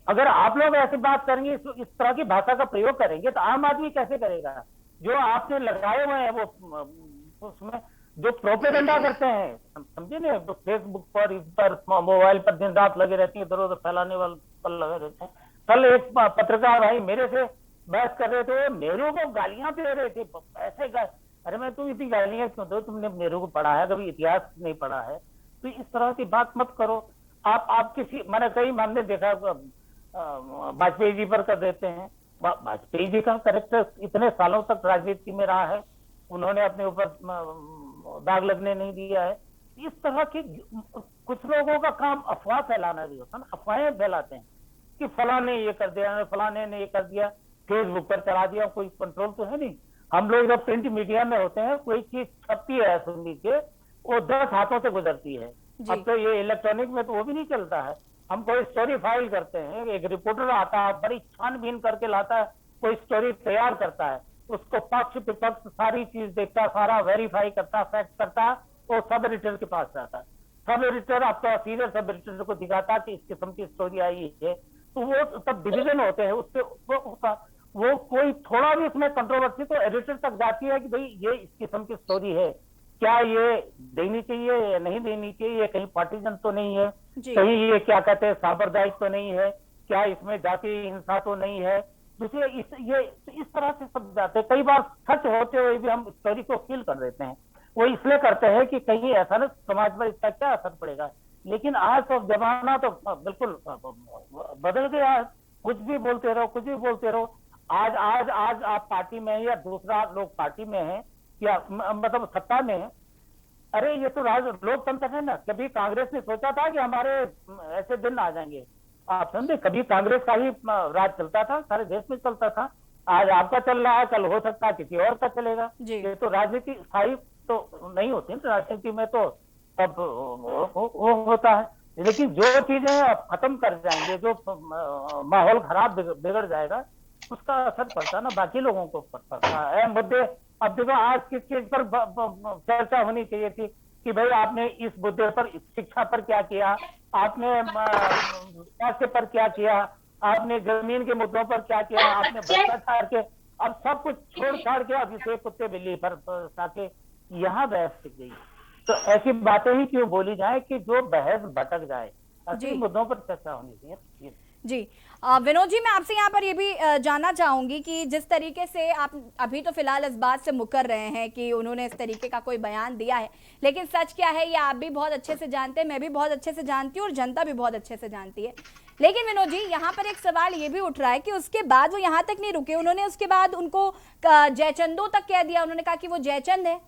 अगर आप लोग ऐसी बात करेंगे, इस तरह की भाषा का प्रयोग करेंगे, तो आम आदमी कैसे करेगा? जो आपने लगाए हुए हैं वो उसमें जो प्रोपेगेंडा करते हैं, समझे ना, जो फेसबुक पर, इस पर, मोबाइल पर दिन रात लगे रहती है, इधर उधर फैलाने वाले पर लगे रहते हैं। कल एक पत्रकार भाई मेरे से बहस कर रहे थे, नेहरू को गालियां दे रहे थे, ऐसे अरे मैं तुम इतनी गालियां क्यों दो, तुमने नेहरू को पढ़ा है, कभी इतिहास नहीं पढ़ा है, तो इस तरह की बात मत करो। आप किसी, मैंने कई हमने देखा वाजपेयी जी पर कर देते हैं। वाजपेयी जी का कैरेक्टर इतने सालों तक राजनीति में रहा है, उन्होंने अपने ऊपर दाग लगने नहीं दिया है। इस तरह की कुछ लोगों का काम अफवाह फैलाना भी होता है ना, अफवाहें फैलाते हैं कि फलाने ये कर दिया, फलाने ने ये कर दिया, फेसबुक पर चला दिया, कोई कंट्रोल तो है नहीं। हम लोग जब प्रिंट मीडिया में होते हैं, कोई चीज छपती है सुननी के, वो 10 हाथों से गुजरती है। अब तो ये इलेक्ट्रॉनिक में तो वो भी नहीं चलता है। हम कोई स्टोरी फाइल करते हैं, एक रिपोर्टर आता है, बड़ी छानबीन करके लाता है, कोई स्टोरी तैयार करता है, उसको पक्ष विपक्ष सारी चीज देखता, सारा वेरीफाई करता, फैक्ट करता, वो सब एडिटर के पास जाता है। सब एडिटर आपका सीनियर सब एडिटर को दिखाता कि इस किस्म की स्टोरी आई है, तो वो तब डिवीजन होते हैं उससे वो कोई थोड़ा भी उसमें कंट्रोवर्सी तो एडिटर तक जाती है कि भाई ये इस किस्म की स्टोरी है, क्या ये देनी चाहिए या नहीं देनी चाहिए, ये कहीं पार्टीजन तो नहीं है, कहीं ये क्या कहते हैं सांप्रदायिक तो नहीं है, क्या इसमें जाति हिंसा तो नहीं है। दूसरे इस तरह से सब जाते हैं। कई बार सच होते हुए भी हम स्टोरी को फील कर देते हैं, वो इसलिए करते हैं कि कहीं ऐसा ना समाज पर इसका क्या असर पड़ेगा। लेकिन आज तो जमाना तो बिल्कुल बदल गया, कुछ भी बोलते रहो, कुछ भी बोलते रहो। आज आप पार्टी में है या दूसरा लोग पार्टी में है या मतलब सत्ता में है, अरे ये तो लोकतंत्र है ना। कभी कांग्रेस ने सोचा था कि हमारे ऐसे दिन आ जाएंगे? आप समझे, कभी कांग्रेस का ही राज चलता था, सारे देश में चलता था। आज आपका चल रहा है, कल हो सकता है किसी और का चलेगा। ये तो राजनीति स्थायी तो नहीं होती, राजनीति में तो सब वो होता है। लेकिन जो चीजें खत्म कर जाएंगे, जो माहौल खराब बिगड़ जाएगा, उसका असर पड़ता है ना बाकी लोगों को पड़ता है। मुद्दे अब देखो, आज किस चीज पर चर्चा होनी चाहिए थी कि भाई आपने इस मुद्दे पर, शिक्षा पर क्या किया, आपने स्वास्थ्य पर क्या किया, आपने जमीन के मुद्दों पर क्या किया, आपने भ्रष्टाचार के, अब सब कुछ छोड़ छाड़ के अब इसे कुत्ते बिल्ली पर ताकि यहाँ बहस टिक गई। तो ऐसी बातें ही क्यों बोली जाए कि जो बहस भटक जाए, असली मुद्दों पर चर्चा होनी चाहिए। जी विनोद जी, मैं आपसे यहाँ पर ये भी जानना चाहूंगी कि जिस तरीके से आप अभी तो फिलहाल इस बात से मुकर रहे हैं कि उन्होंने इस तरीके का कोई बयान दिया है, लेकिन सच क्या है ये आप भी बहुत अच्छे से जानते हैं, मैं भी बहुत अच्छे से जानती हूँ और जनता भी बहुत अच्छे से जानती है। लेकिन विनोद जी, यहाँ पर एक सवाल ये भी उठ रहा है कि उसके बाद वो यहाँ तक नहीं रुके, उन्होंने उसके बाद उनको जयचंदों तक कह दिया। उन्होंने कहा कि वो जयचंद है,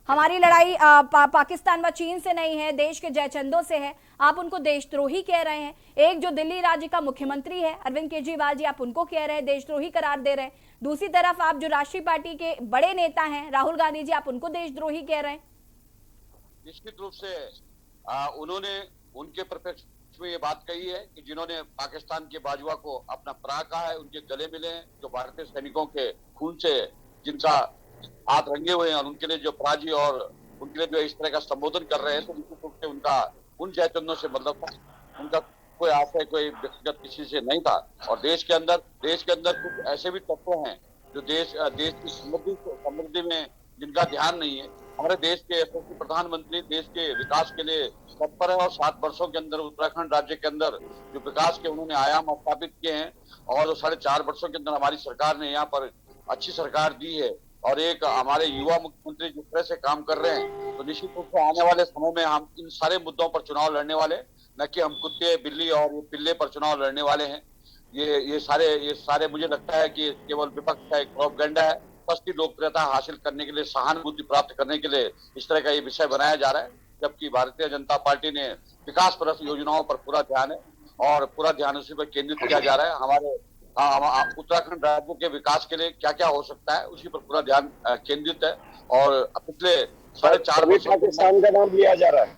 हमारी लड़ाई पाकिस्तान व चीन से नहीं है, देश के जयचंदों से है। आप उनको देशद्रोही कह रहे हैं। एक जो दिल्ली राज्य का मुख्यमंत्री है अरविंद केजरीवाल जी, आप उनको कह रहे हैं देशद्रोही करार दे रहे हैं। दूसरी तरफ आप जो राष्ट्रीय पार्टी के बड़े नेता हैं राहुल गांधी जी, आप उनको देशद्रोही कह रहे हैं। निश्चित रूप से उन्होंने उनके परिप्रेक्ष्य में ये बात कही है कि जिन्होंने पाकिस्तान के बाजुआ को अपना पराह कहा है, उनके गले मिले हैं, जो भारतीय सैनिकों के खून से जिनका हाथ रंगे हुए हैं और उनके लिए जो पराजी और उनके लिए जो इस तरह का संबोधन कर रहे हैं, तो निश्चित रूप से उनका उन जयचंदों से मतलब था, उनका कोई आशय कोई व्यक्तिगत किसी से नहीं था। और देश के अंदर कुछ ऐसे भी तत्व हैं जो देश की समृद्धि में जिनका ध्यान नहीं है। हमारे देश के यशस्वी प्रधानमंत्री देश के विकास के लिए तत्पर है और 7 वर्षों के अंदर उत्तराखंड राज्य के अंदर जो विकास के उन्होंने आयाम स्थापित किए हैं और 4.5 वर्षों के अंदर हमारी सरकार ने यहाँ पर अच्छी सरकार दी है और एक हमारे युवा मुख्यमंत्री जिस तरह से काम कर रहे हैं, तो निश्चित रूप से आने वाले समय में हम इन सारे मुद्दों पर चुनाव लड़ने वाले, न कि हम कुत्ते बिल्ली और पिल्ले पर चुनाव लड़ने वाले हैं। ये सारे मुझे लगता है कि केवल विपक्ष का एक प्रोपेगेंडा है, सस्ती लोकप्रियता हासिल करने के लिए, सहानुभूति प्राप्त करने के लिए इस तरह का ये विषय बनाया जा रहा है। जबकि भारतीय जनता पार्टी ने विकास परक योजनाओं पर पूरा ध्यान है और पूरा ध्यान उसी पर केंद्रित किया जा रहा है। हमारे उत्तराखंड राज्य के विकास के लिए क्या क्या हो सकता है उसी पर पूरा ध्यान केंद्रित है। और पिछले 4.5 वर्ष पाकिस्तान का नाम लिया जा रहा है।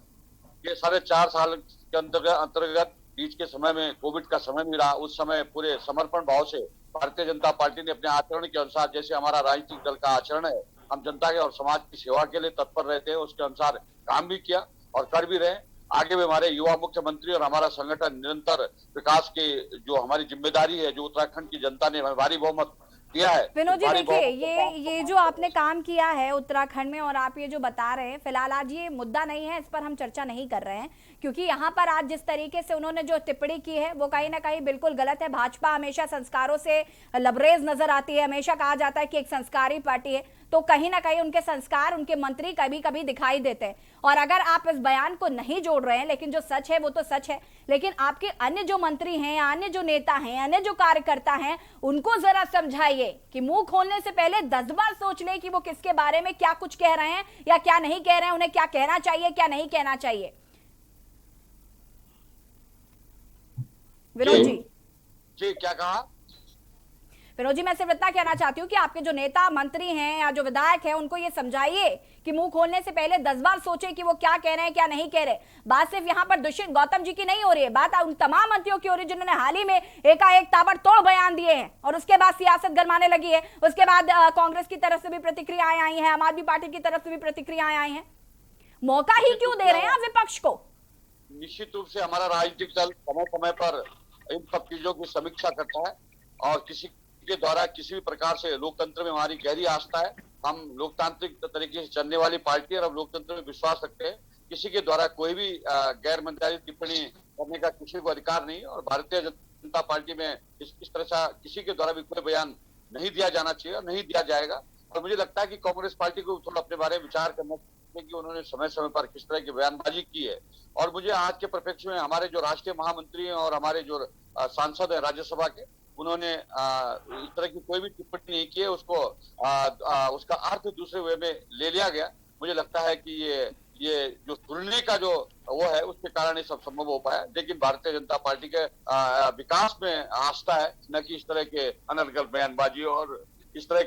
ये 4.5 साल के अंतर्गत बीच के समय में कोविड का समय भी रहा, उस समय पूरे समर्पण भाव से भारतीय जनता पार्टी ने अपने आचरण के अनुसार, जैसे हमारा राजनीतिक दल का आचरण है, हम जनता के और समाज की सेवा के लिए तत्पर रहते हैं, उसके अनुसार काम भी किया और कर भी रहे। आगे भी हमारे युवा मुख्यमंत्री और हमारा संगठन निरंतर विकास की जो हमारी जिम्मेदारी है, जो उत्तराखंड की जनता ने हमें भारी बहुमत दिया है। विनोद जी देखिए, ये जो आपने काम किया है उत्तराखंड में और आप ये जो बता रहे हैं, फिलहाल आज ये मुद्दा नहीं है, इस पर हम चर्चा नहीं कर रहे हैं, क्योंकि यहाँ पर आज जिस तरीके से उन्होंने जो टिप्पणी की है वो कहीं ना कहीं बिल्कुल गलत है। भाजपा हमेशा संस्कारों से लबरेज नजर आती है, हमेशा कहा जाता है कि एक संस्कारी पार्टी है। तो कहीं ना कहीं उनके संस्कार, उनके मंत्री कभी कभी दिखाई देते हैं। और अगर आप इस बयान को नहीं जोड़ रहे हैं, लेकिन जो सच है वो तो सच है, लेकिन आपके अन्य जो मंत्री हैं, अन्य जो नेता हैं, अन्य जो कार्यकर्ता हैं, उनको जरा समझाइए कि मुंह खोलने से पहले 10 बार सोच लें कि वो किसके बारे में क्या कुछ कह रहे हैं या क्या नहीं कह रहे हैं, उन्हें क्या कहना चाहिए, क्या नहीं कहना चाहिए। विनोद जी क्या कहा? विनोद जी, मैं सिर्फ इतना कहना चाहती हूँ कि आपके जो नेता मंत्री हैं या जो विधायक हैं, उनको ये समझाइए कि मुंह खोलने से पहले 10 बार सोचें कि वो क्या कह रहे हैं, क्या नहीं कह रहे। बात सिर्फ यहाँ पर दुष्यंत गौतम जी की नहीं हो रही है, बात उन तमाम मंत्रियों की हो रही है जिन्होंने हाल ही में एकाएक ताबड़तोड़ बयान दिए हैं और उसके बाद सियासत गरमाने लगी है। उसके बाद कांग्रेस की तरफ से भी प्रतिक्रियाएं आई हैं, आम आदमी पार्टी की तरफ से भी प्रतिक्रियाएं आई हैं। मौका ही क्यों दे रहे हैं आप विपक्ष को? निश्चित रूप से हमारा राजनीतिक दल समय समय पर इन सब चीजों की समीक्षा करता है और किसी के द्वारा किसी भी प्रकार से लोकतंत्र में हमारी गहरी आस्था है। हम लोकतांत्रिक तरीके से चलने वाली पार्टी है और हम लोकतंत्र में विश्वास रखते हैं। किसी के द्वारा कोई भी गैर मंत्रालय टिप्पणी करने का किसी को अधिकार नहीं और भारतीय जनता पार्टी में इस तरह से किसी के द्वारा भी कोई बयान नहीं दिया जाना चाहिए और नहीं दिया जाएगा। और मुझे लगता है कि कांग्रेस पार्टी को थोड़ा अपने बारे में विचार करना चाहिए कि उन्होंने समय समय पर किस तरह की बयानबाजी की है। और मुझे आज के परिप्रेक्ष्य में हमारे जो राष्ट्रीय महामंत्री हैं और हमारे जो सांसद हैं राज्यसभा के, उन्होंने इस तरह की कोई भी टिप्पणी नहीं की है। उसको उसका अर्थ दूसरे वे में ले लिया गया। मुझे लगता है कि ये जो सुनने का जो वो है उसके कारण ये सब संभव हो पाया। लेकिन भारतीय जनता पार्टी के विकास में आस्था है, न कि इस तरह के अनर्गल बयानबाजी और इस तरह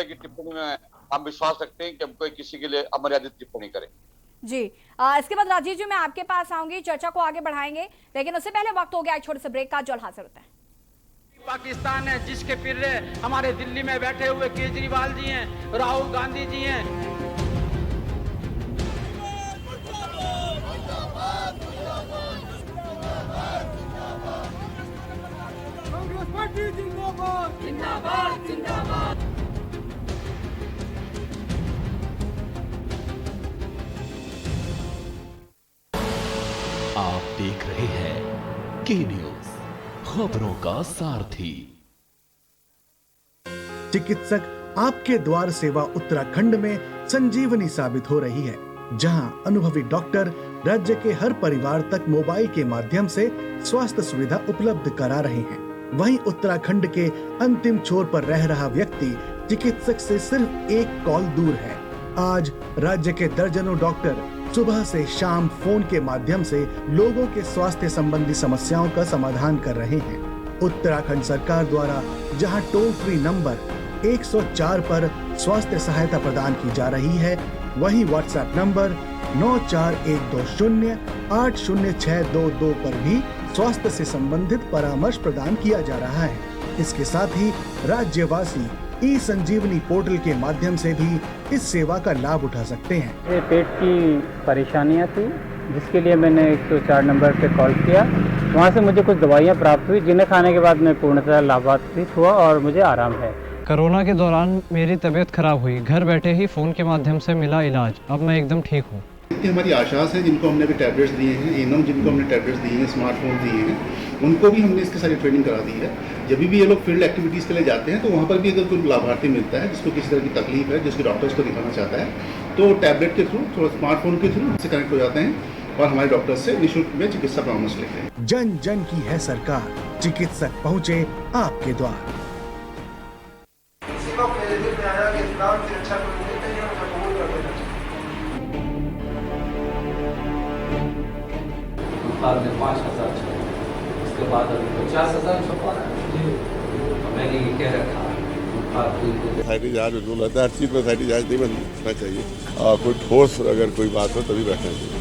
की टिप्पणी में हम विश्वास रखते हैं कि हम कोई किसी के लिए अमर्यादित टिप्पणी करें। जी, इसके बाद राजीव जी मैं आपके पास आऊंगी, चर्चा को आगे बढ़ाएंगे, लेकिन उससे पहले वक्त हो गया एक छोटे से ब्रेक का। जो हासिल होता है पाकिस्तान है जिसके पिर्रे हमारे दिल्ली में बैठे हुए केजरीवाल जी हैं, राहुल गांधी जी हैं। कांग्रेस पार्टी जिंदाबाद जिंदाबाद जिंदाबाद। आप देख रहे हैं के न्यूज, खबरों का सारथी। चिकित्सक आपके द्वार सेवा उत्तराखंड में संजीवनी साबित हो रही है, जहां अनुभवी डॉक्टर राज्य के हर परिवार तक मोबाइल के माध्यम से स्वास्थ्य सुविधा उपलब्ध करा रहे हैं। वहीं उत्तराखंड के अंतिम छोर पर रह रहा व्यक्ति चिकित्सक से सिर्फ एक कॉल दूर है। आज राज्य के दर्जनों डॉक्टर सुबह से शाम फोन के माध्यम से लोगों के स्वास्थ्य संबंधी समस्याओं का समाधान कर रहे हैं। उत्तराखंड सरकार द्वारा जहां टोल फ्री नंबर 104 पर स्वास्थ्य सहायता प्रदान की जा रही है, वहीं व्हाट्सएप नंबर 9412080622 पर भी स्वास्थ्य से संबंधित परामर्श प्रदान किया जा रहा है। इसके साथ ही राज्यवासी ई संजीवनी पोर्टल के माध्यम से भी इस सेवा का लाभ उठा सकते हैं। मेरे पेट की परेशानियां थी, जिसके लिए मैंने 104 नंबर पे कॉल किया। वहां से मुझे कुछ दवाइयां प्राप्त हुई, जिन्हें खाने के बाद मैं पूर्णतः लाभान्वित हुआ और मुझे आराम है। कोरोना के दौरान मेरी तबीयत खराब हुई, घर बैठे ही फ़ोन के माध्यम से मिला इलाज। अब मैं एकदम ठीक हूँ। हमारी आशास है जिनको हमने अभी टैबलेट्स दिए हैं, एनम जिनको हमने टैबलेट्स दिए हैं, स्मार्टफोन दिए हैं, उनको भी हमने इसके सारी ट्रेनिंग करा दी है। जब भी ये लोग फील्ड एक्टिविटीज़ के लिए जाते हैं तो वहाँ पर भी अगर कोई लाभार्थी मिलता है जिसको किसी तरह की तकलीफ है, जिसके डॉक्टर्स को दिखाना चाहता है, तो टैबलेट के थ्रू, थोड़ा स्मार्टफोन के थ्रू से कनेक्ट हो जाते हैं और हमारे डॉक्टर्स से निःशुल्क में चिकित्सा परामर्श लेते हैं। जन जन की है सरकार, चिकित्सक पहुँचे आपके द्वार। बुखार में 5000 छपा, उसके बाद अभी 50,000 छपा है। तो मैंने ये कह रखा सोसाइटी जहाँ जो रूल होता है, हर चीज़ में सोसाइटी जहाँ नहीं बनना चाहिए। कोई ठोस अगर कोई बात हो तभी बैठना चाहिए।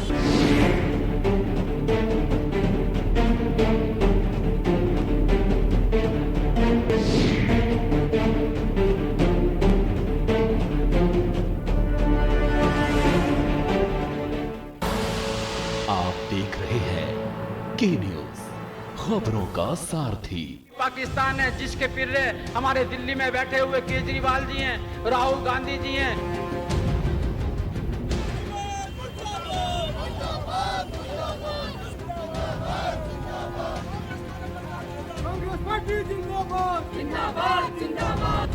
के न्यूज, खबरों का सारथी। पाकिस्तान है जिसके पिर्रे हमारे दिल्ली में बैठे हुए केजरीवाल जी हैं, राहुल गांधी जी हैं। कांग्रेस पार्टी जिंदाबाद जिंदाबाद जिंदाबाद।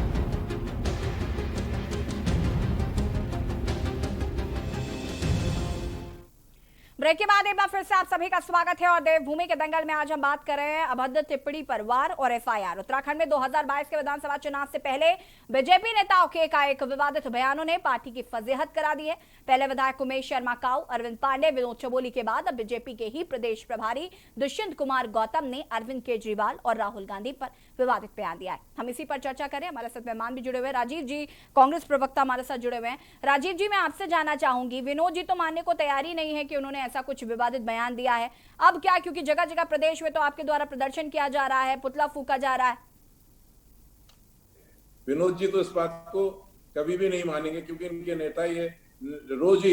ब्रेक के बाद एक बार फिर से आप सभी का स्वागत है और देवभूमि के दंगल में आज हम बात कर रहे हैं अभद्र टिप्पणी पर वार और एफआईआर। उत्तराखंड में 2022 के विधानसभा चुनाव से पहले बीजेपी नेताओं के एकाएक विवादित बयानों ने पार्टी की फजीहत करा दी है। पहले विधायक उमेश शर्मा काऊ, अरविंद पांडे, विनोद चमोली के बाद अब बीजेपी के ही प्रदेश प्रभारी दुष्यंत कुमार गौतम ने अरविंद केजरीवाल और राहुल गांधी पर विवादित बयान दिया है। हम इसी पर चर्चा करें। हमारे साथ मेहमान भी जुड़े हुए हैं। राजीव जी, कांग्रेस प्रवक्ता हमारे साथ जुड़े हुए हैं। राजीव जी, मैं आपसे जानना चाहूंगी, विनोद जी तो मानने को तैयारी नहीं है कि उन्होंने ऐसा कुछ विवादित बयान दिया है। अब क्या, क्योंकि जगह जगह प्रदेश में तो आपके द्वारा प्रदर्शन किया जा रहा है, पुतला फूका जा रहा है। विनोद जी तो इस बात को कभी भी नहीं मानेंगे, क्योंकि इनके नेता ये रोज ही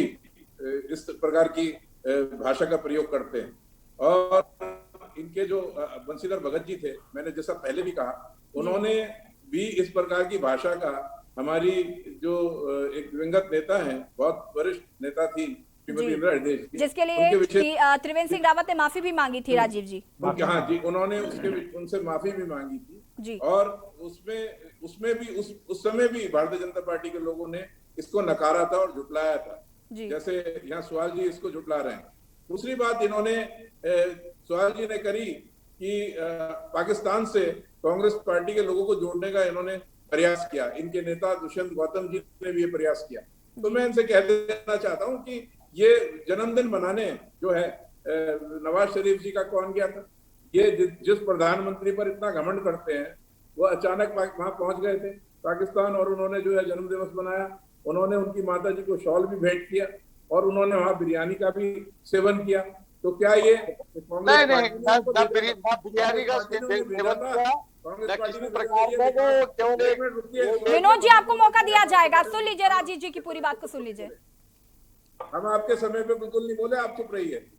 इस प्रकार की भाषा का प्रयोग करते हैं। और इनके जो बंशीधर भगत जी थे, मैंने जैसा पहले भी कहा, उन्होंने भी इस प्रकार की भाषा का, हमारी जो एक दिवंगत नेता हैं, बहुत वरिष्ठ नेता थी श्रीमती इंदिरा हृदय जी, जिसके लिए त्रिवेंद्र सिंह रावत ने माफी भी मांगी थी। राजीव जी, हाँ जी, उन्होंने उनसे माफी भी मांगी थी जी। और उसमें भी उस समय भी भारतीय जनता पार्टी के लोगों ने इसको नकारा था और झुटलाया था, जैसे यहाँ सवाल जी इसको झुटला रहे हैं। दूसरी बात इन्होंने सवाल जी ने करी कि पाकिस्तान से कांग्रेस पार्टी के लोगों को जोड़ने का इन्होंने प्रयास किया। इनके नेता दुष्यंत गौतम जी ने भी ये प्रयास किया। तो मैं इनसे कह देना चाहता हूँ कि ये जन्मदिन मनाने जो है नवाज शरीफ जी का कौन गया था? ये जिस प्रधानमंत्री पर इतना घमंड करते हैं, वो अचानक वहां पहुंच गए थे पाकिस्तान, और उन्होंने जो है जन्म दिवस मनाया। उन्होंने उनकी माता जी को शॉल भी भेंट किया और उन्होंने वहां बिरयानी का भी सेवन किया। तो क्या ये विनोद जी, आपको मौका दिया जाएगा, सुन लीजिए राजीव जी की पूरी बात को सुन लीजिए। हम आपके समय पे बिल्कुल नहीं बोले, आप चुप रहिए।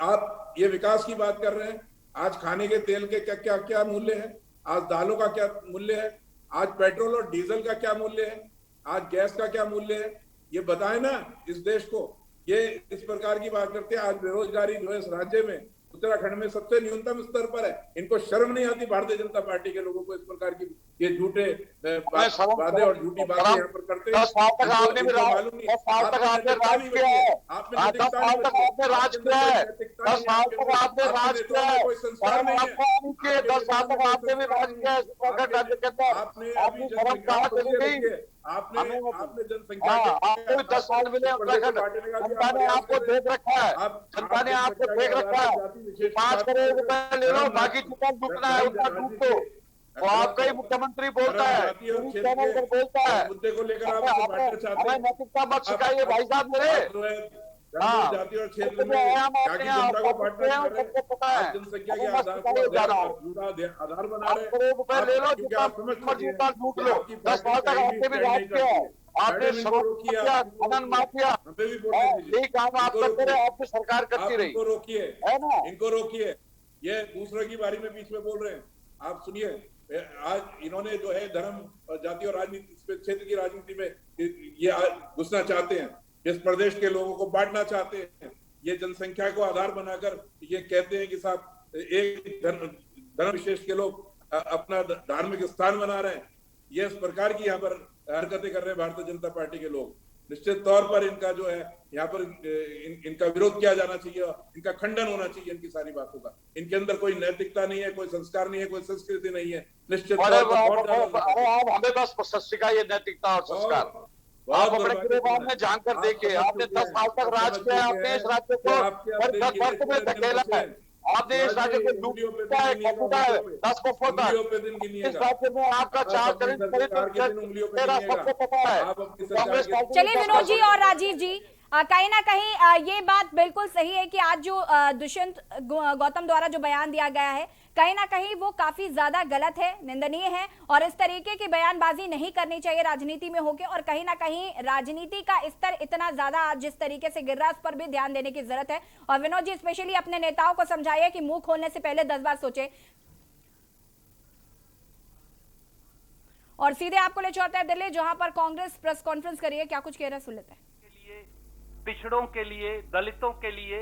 आप ये विकास की बात कर रहे हैं। आज खाने के तेल के क्या क्या मूल्य है, आज दालों का क्या मूल्य है, आज पेट्रोल और डीजल का क्या मूल्य है, आज गैस का क्या मूल्य है, ये बताए ना इस देश को। ये इस प्रकार की बात करते हैं। आज बेरोजगारी जो है इस राज्य में, उत्तराखंड में सबसे न्यूनतम स्तर पर है। इनको शर्म नहीं आती भारतीय जनता पार्टी के लोगों को इस प्रकार की ये झूठे वादे और झूठी बातें यहाँ पर करते हैं। मालूम नहीं, कोई संस्कार नहीं है। आपने जनसंख्या आपको 10 साल मिले आपको देख रखा है, जनता ने आपको देख रखा है। 5 करोड़ रुपए ले लो, बाकी जितना डूबना है उतना डूब दो। और आपका ही मुख्यमंत्री बोलता है, बोलता है, मुद्दे को लेकर आप नैतिकता मत सिखाइए भाई साहब मेरे। जाति और क्षेत्र में जनता को बांटना पता है, जनसंख्या के आधार आधार बना रहे हैं। क्योंकि आप समझ आपने खनन माफिया यही काम आप करते रहे, आपकी सरकार करती रही। इनको रोकिए। ये दूसरों की बारी में बीच में बोल रहे हैं। आप सुनिए, आज इन्होंने जो है धर्म, जाति और राजनीति, क्षेत्र की राजनीति में ये घुसना चाहते हैं, इस प्रदेश के लोगों को बांटना चाहते हैं। ये जनसंख्या को आधार बनाकर ये कहते हैं कि साहब एक धर्म विशेष के लोग अपना धार्मिक स्थान बना रहे हैं। ये इस प्रकार की यहाँ पर हरकतें कर रहे हैं भारतीय जनता पार्टी के लोग। निश्चित तौर पर इनका जो है यहाँ पर इनका विरोध किया जाना चाहिए, इनका खंडन होना चाहिए इनकी सारी बातों का। इनके अंदर कोई नैतिकता नहीं है, कोई संस्कार नहीं है, कोई संस्कृति नहीं है। निश्चित तौर पर हमें बस सिखाइए नैतिकता और संस्कार। आप अपने गिरबान में जानकर देखिए, आपने 10 साल तक राज किया, आपने इस राज्य को में धकेला है, आपने इस राज्य को डूबा है, 10 को इस राज्य में आपका 4 सबको पता है। चलिए विनोद जी और राजीव जी, कहीं ना कहीं ये बात बिल्कुल सही है कि आज जो दुष्यंत गौतम द्वारा जो बयान दिया गया है, कहीं ना कहीं वो काफी ज्यादा गलत है, निंदनीय है, और इस तरीके की बयानबाजी नहीं करनी चाहिए राजनीति में होके। और कहीं ना कहीं राजनीति का स्तर इतना ज्यादा आज जिस तरीके से गिर रहा है, उस पर भी ध्यान देने की जरूरत है। और विनोद जी, स्पेशली अपने नेताओं को समझाइए कि मुंह खोलने से पहले 10 बार सोचे। और सीधे आपको ले चलते हैं दिल्ली, जहां पर कांग्रेस प्रेस कॉन्फ्रेंस करी है, क्या कुछ कह रहे हैं, सुन लेते हैं। पिछड़ों के लिए, दलितों के लिए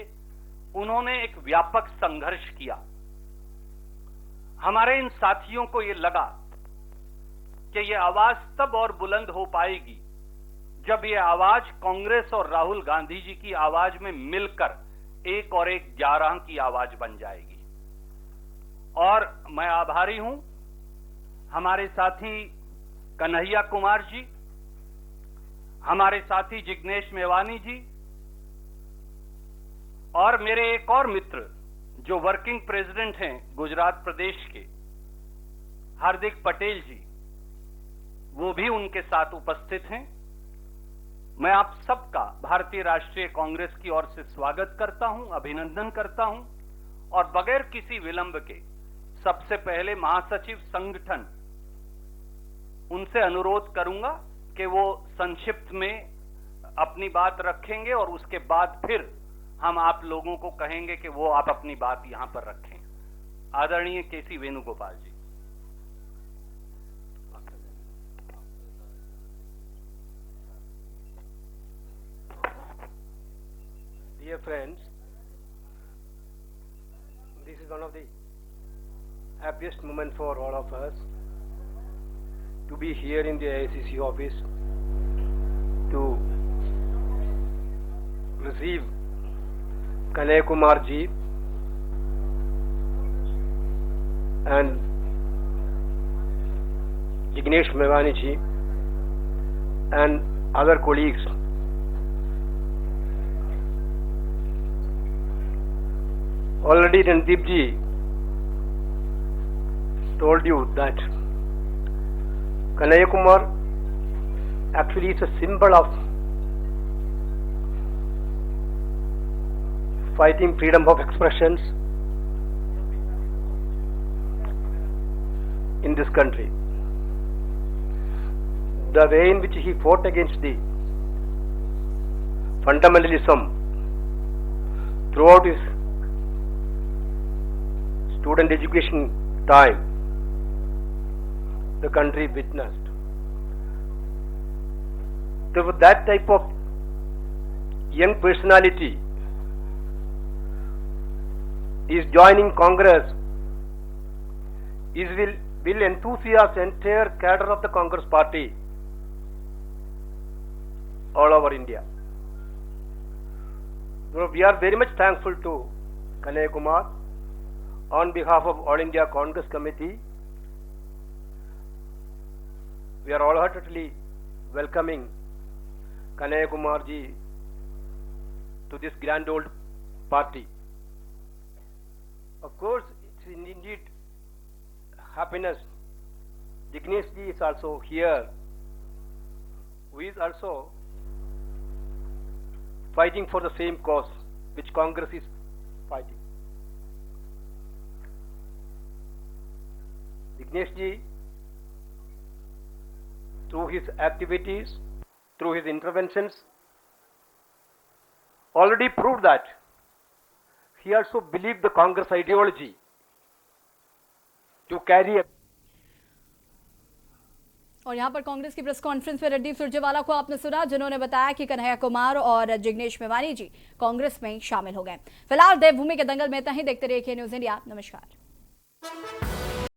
उन्होंने एक व्यापक संघर्ष किया। हमारे इन साथियों को ये लगा कि ये आवाज तब और बुलंद हो पाएगी जब ये आवाज कांग्रेस और राहुल गांधी जी की आवाज में मिलकर एक और एक 11 की आवाज बन जाएगी। और मैं आभारी हूं हमारे साथी कन्हैया कुमार जी, हमारे साथी जिग्नेश मेवानी जी और मेरे एक और मित्र जो वर्किंग प्रेसिडेंट हैं गुजरात प्रदेश के, हार्दिक पटेल जी, वो भी उनके साथ उपस्थित हैं। मैं आप सबका भारतीय राष्ट्रीय कांग्रेस की ओर से स्वागत करता हूं, अभिनंदन करता हूं और बगैर किसी विलंब के सबसे पहले महासचिव संगठन उनसे अनुरोध करूंगा कि वो संक्षिप्त में अपनी बात रखेंगे और उसके बाद फिर हम आप लोगों को कहेंगे कि वो आप अपनी बात यहां पर रखें। आदरणीय केसी वेणुगोपाल जी। Dear friends, this is one of the happiest moments for all of us to be here in the AICC office to receive Kanhaiya Kumar ji and Jignesh Mevani ji and other colleagues. Already Randeep ji told you that Kanhaiya Kumar actually is a symbol of fighting freedom of expressions in this country. The way in which he fought against the fundamentalism throughout his student education time, the country witnessed. So that type of young personality is joining Congress will enthusiast entire cadre of the Congress party all over India. So we are very much thankful to Kanhaiya Kumar on behalf of All India Congress Committee. We are wholeheartedly welcoming Kanhaiya Kumar ji to this grand old party. Of course, it's indeed happiness. Jignesh ji is also here, who is also fighting for the same cause which Congress is fighting. Jignesh ji, through his activities, through his interventions, already proved that he also believed the Congress ideology to carry a. और यहाँ पर कांग्रेस की press conference में रणदीप सुरजेवाला को आपने सुना, जिन्होंने बताया कि कन्हैया कुमार और जिग्नेश मेवानी जी कांग्रेस में शामिल हो गए। फिलहाल देवभूमि के दंगल में इतना ही। देखते रहिए न्यूज़ इंडिया। नमस्कार।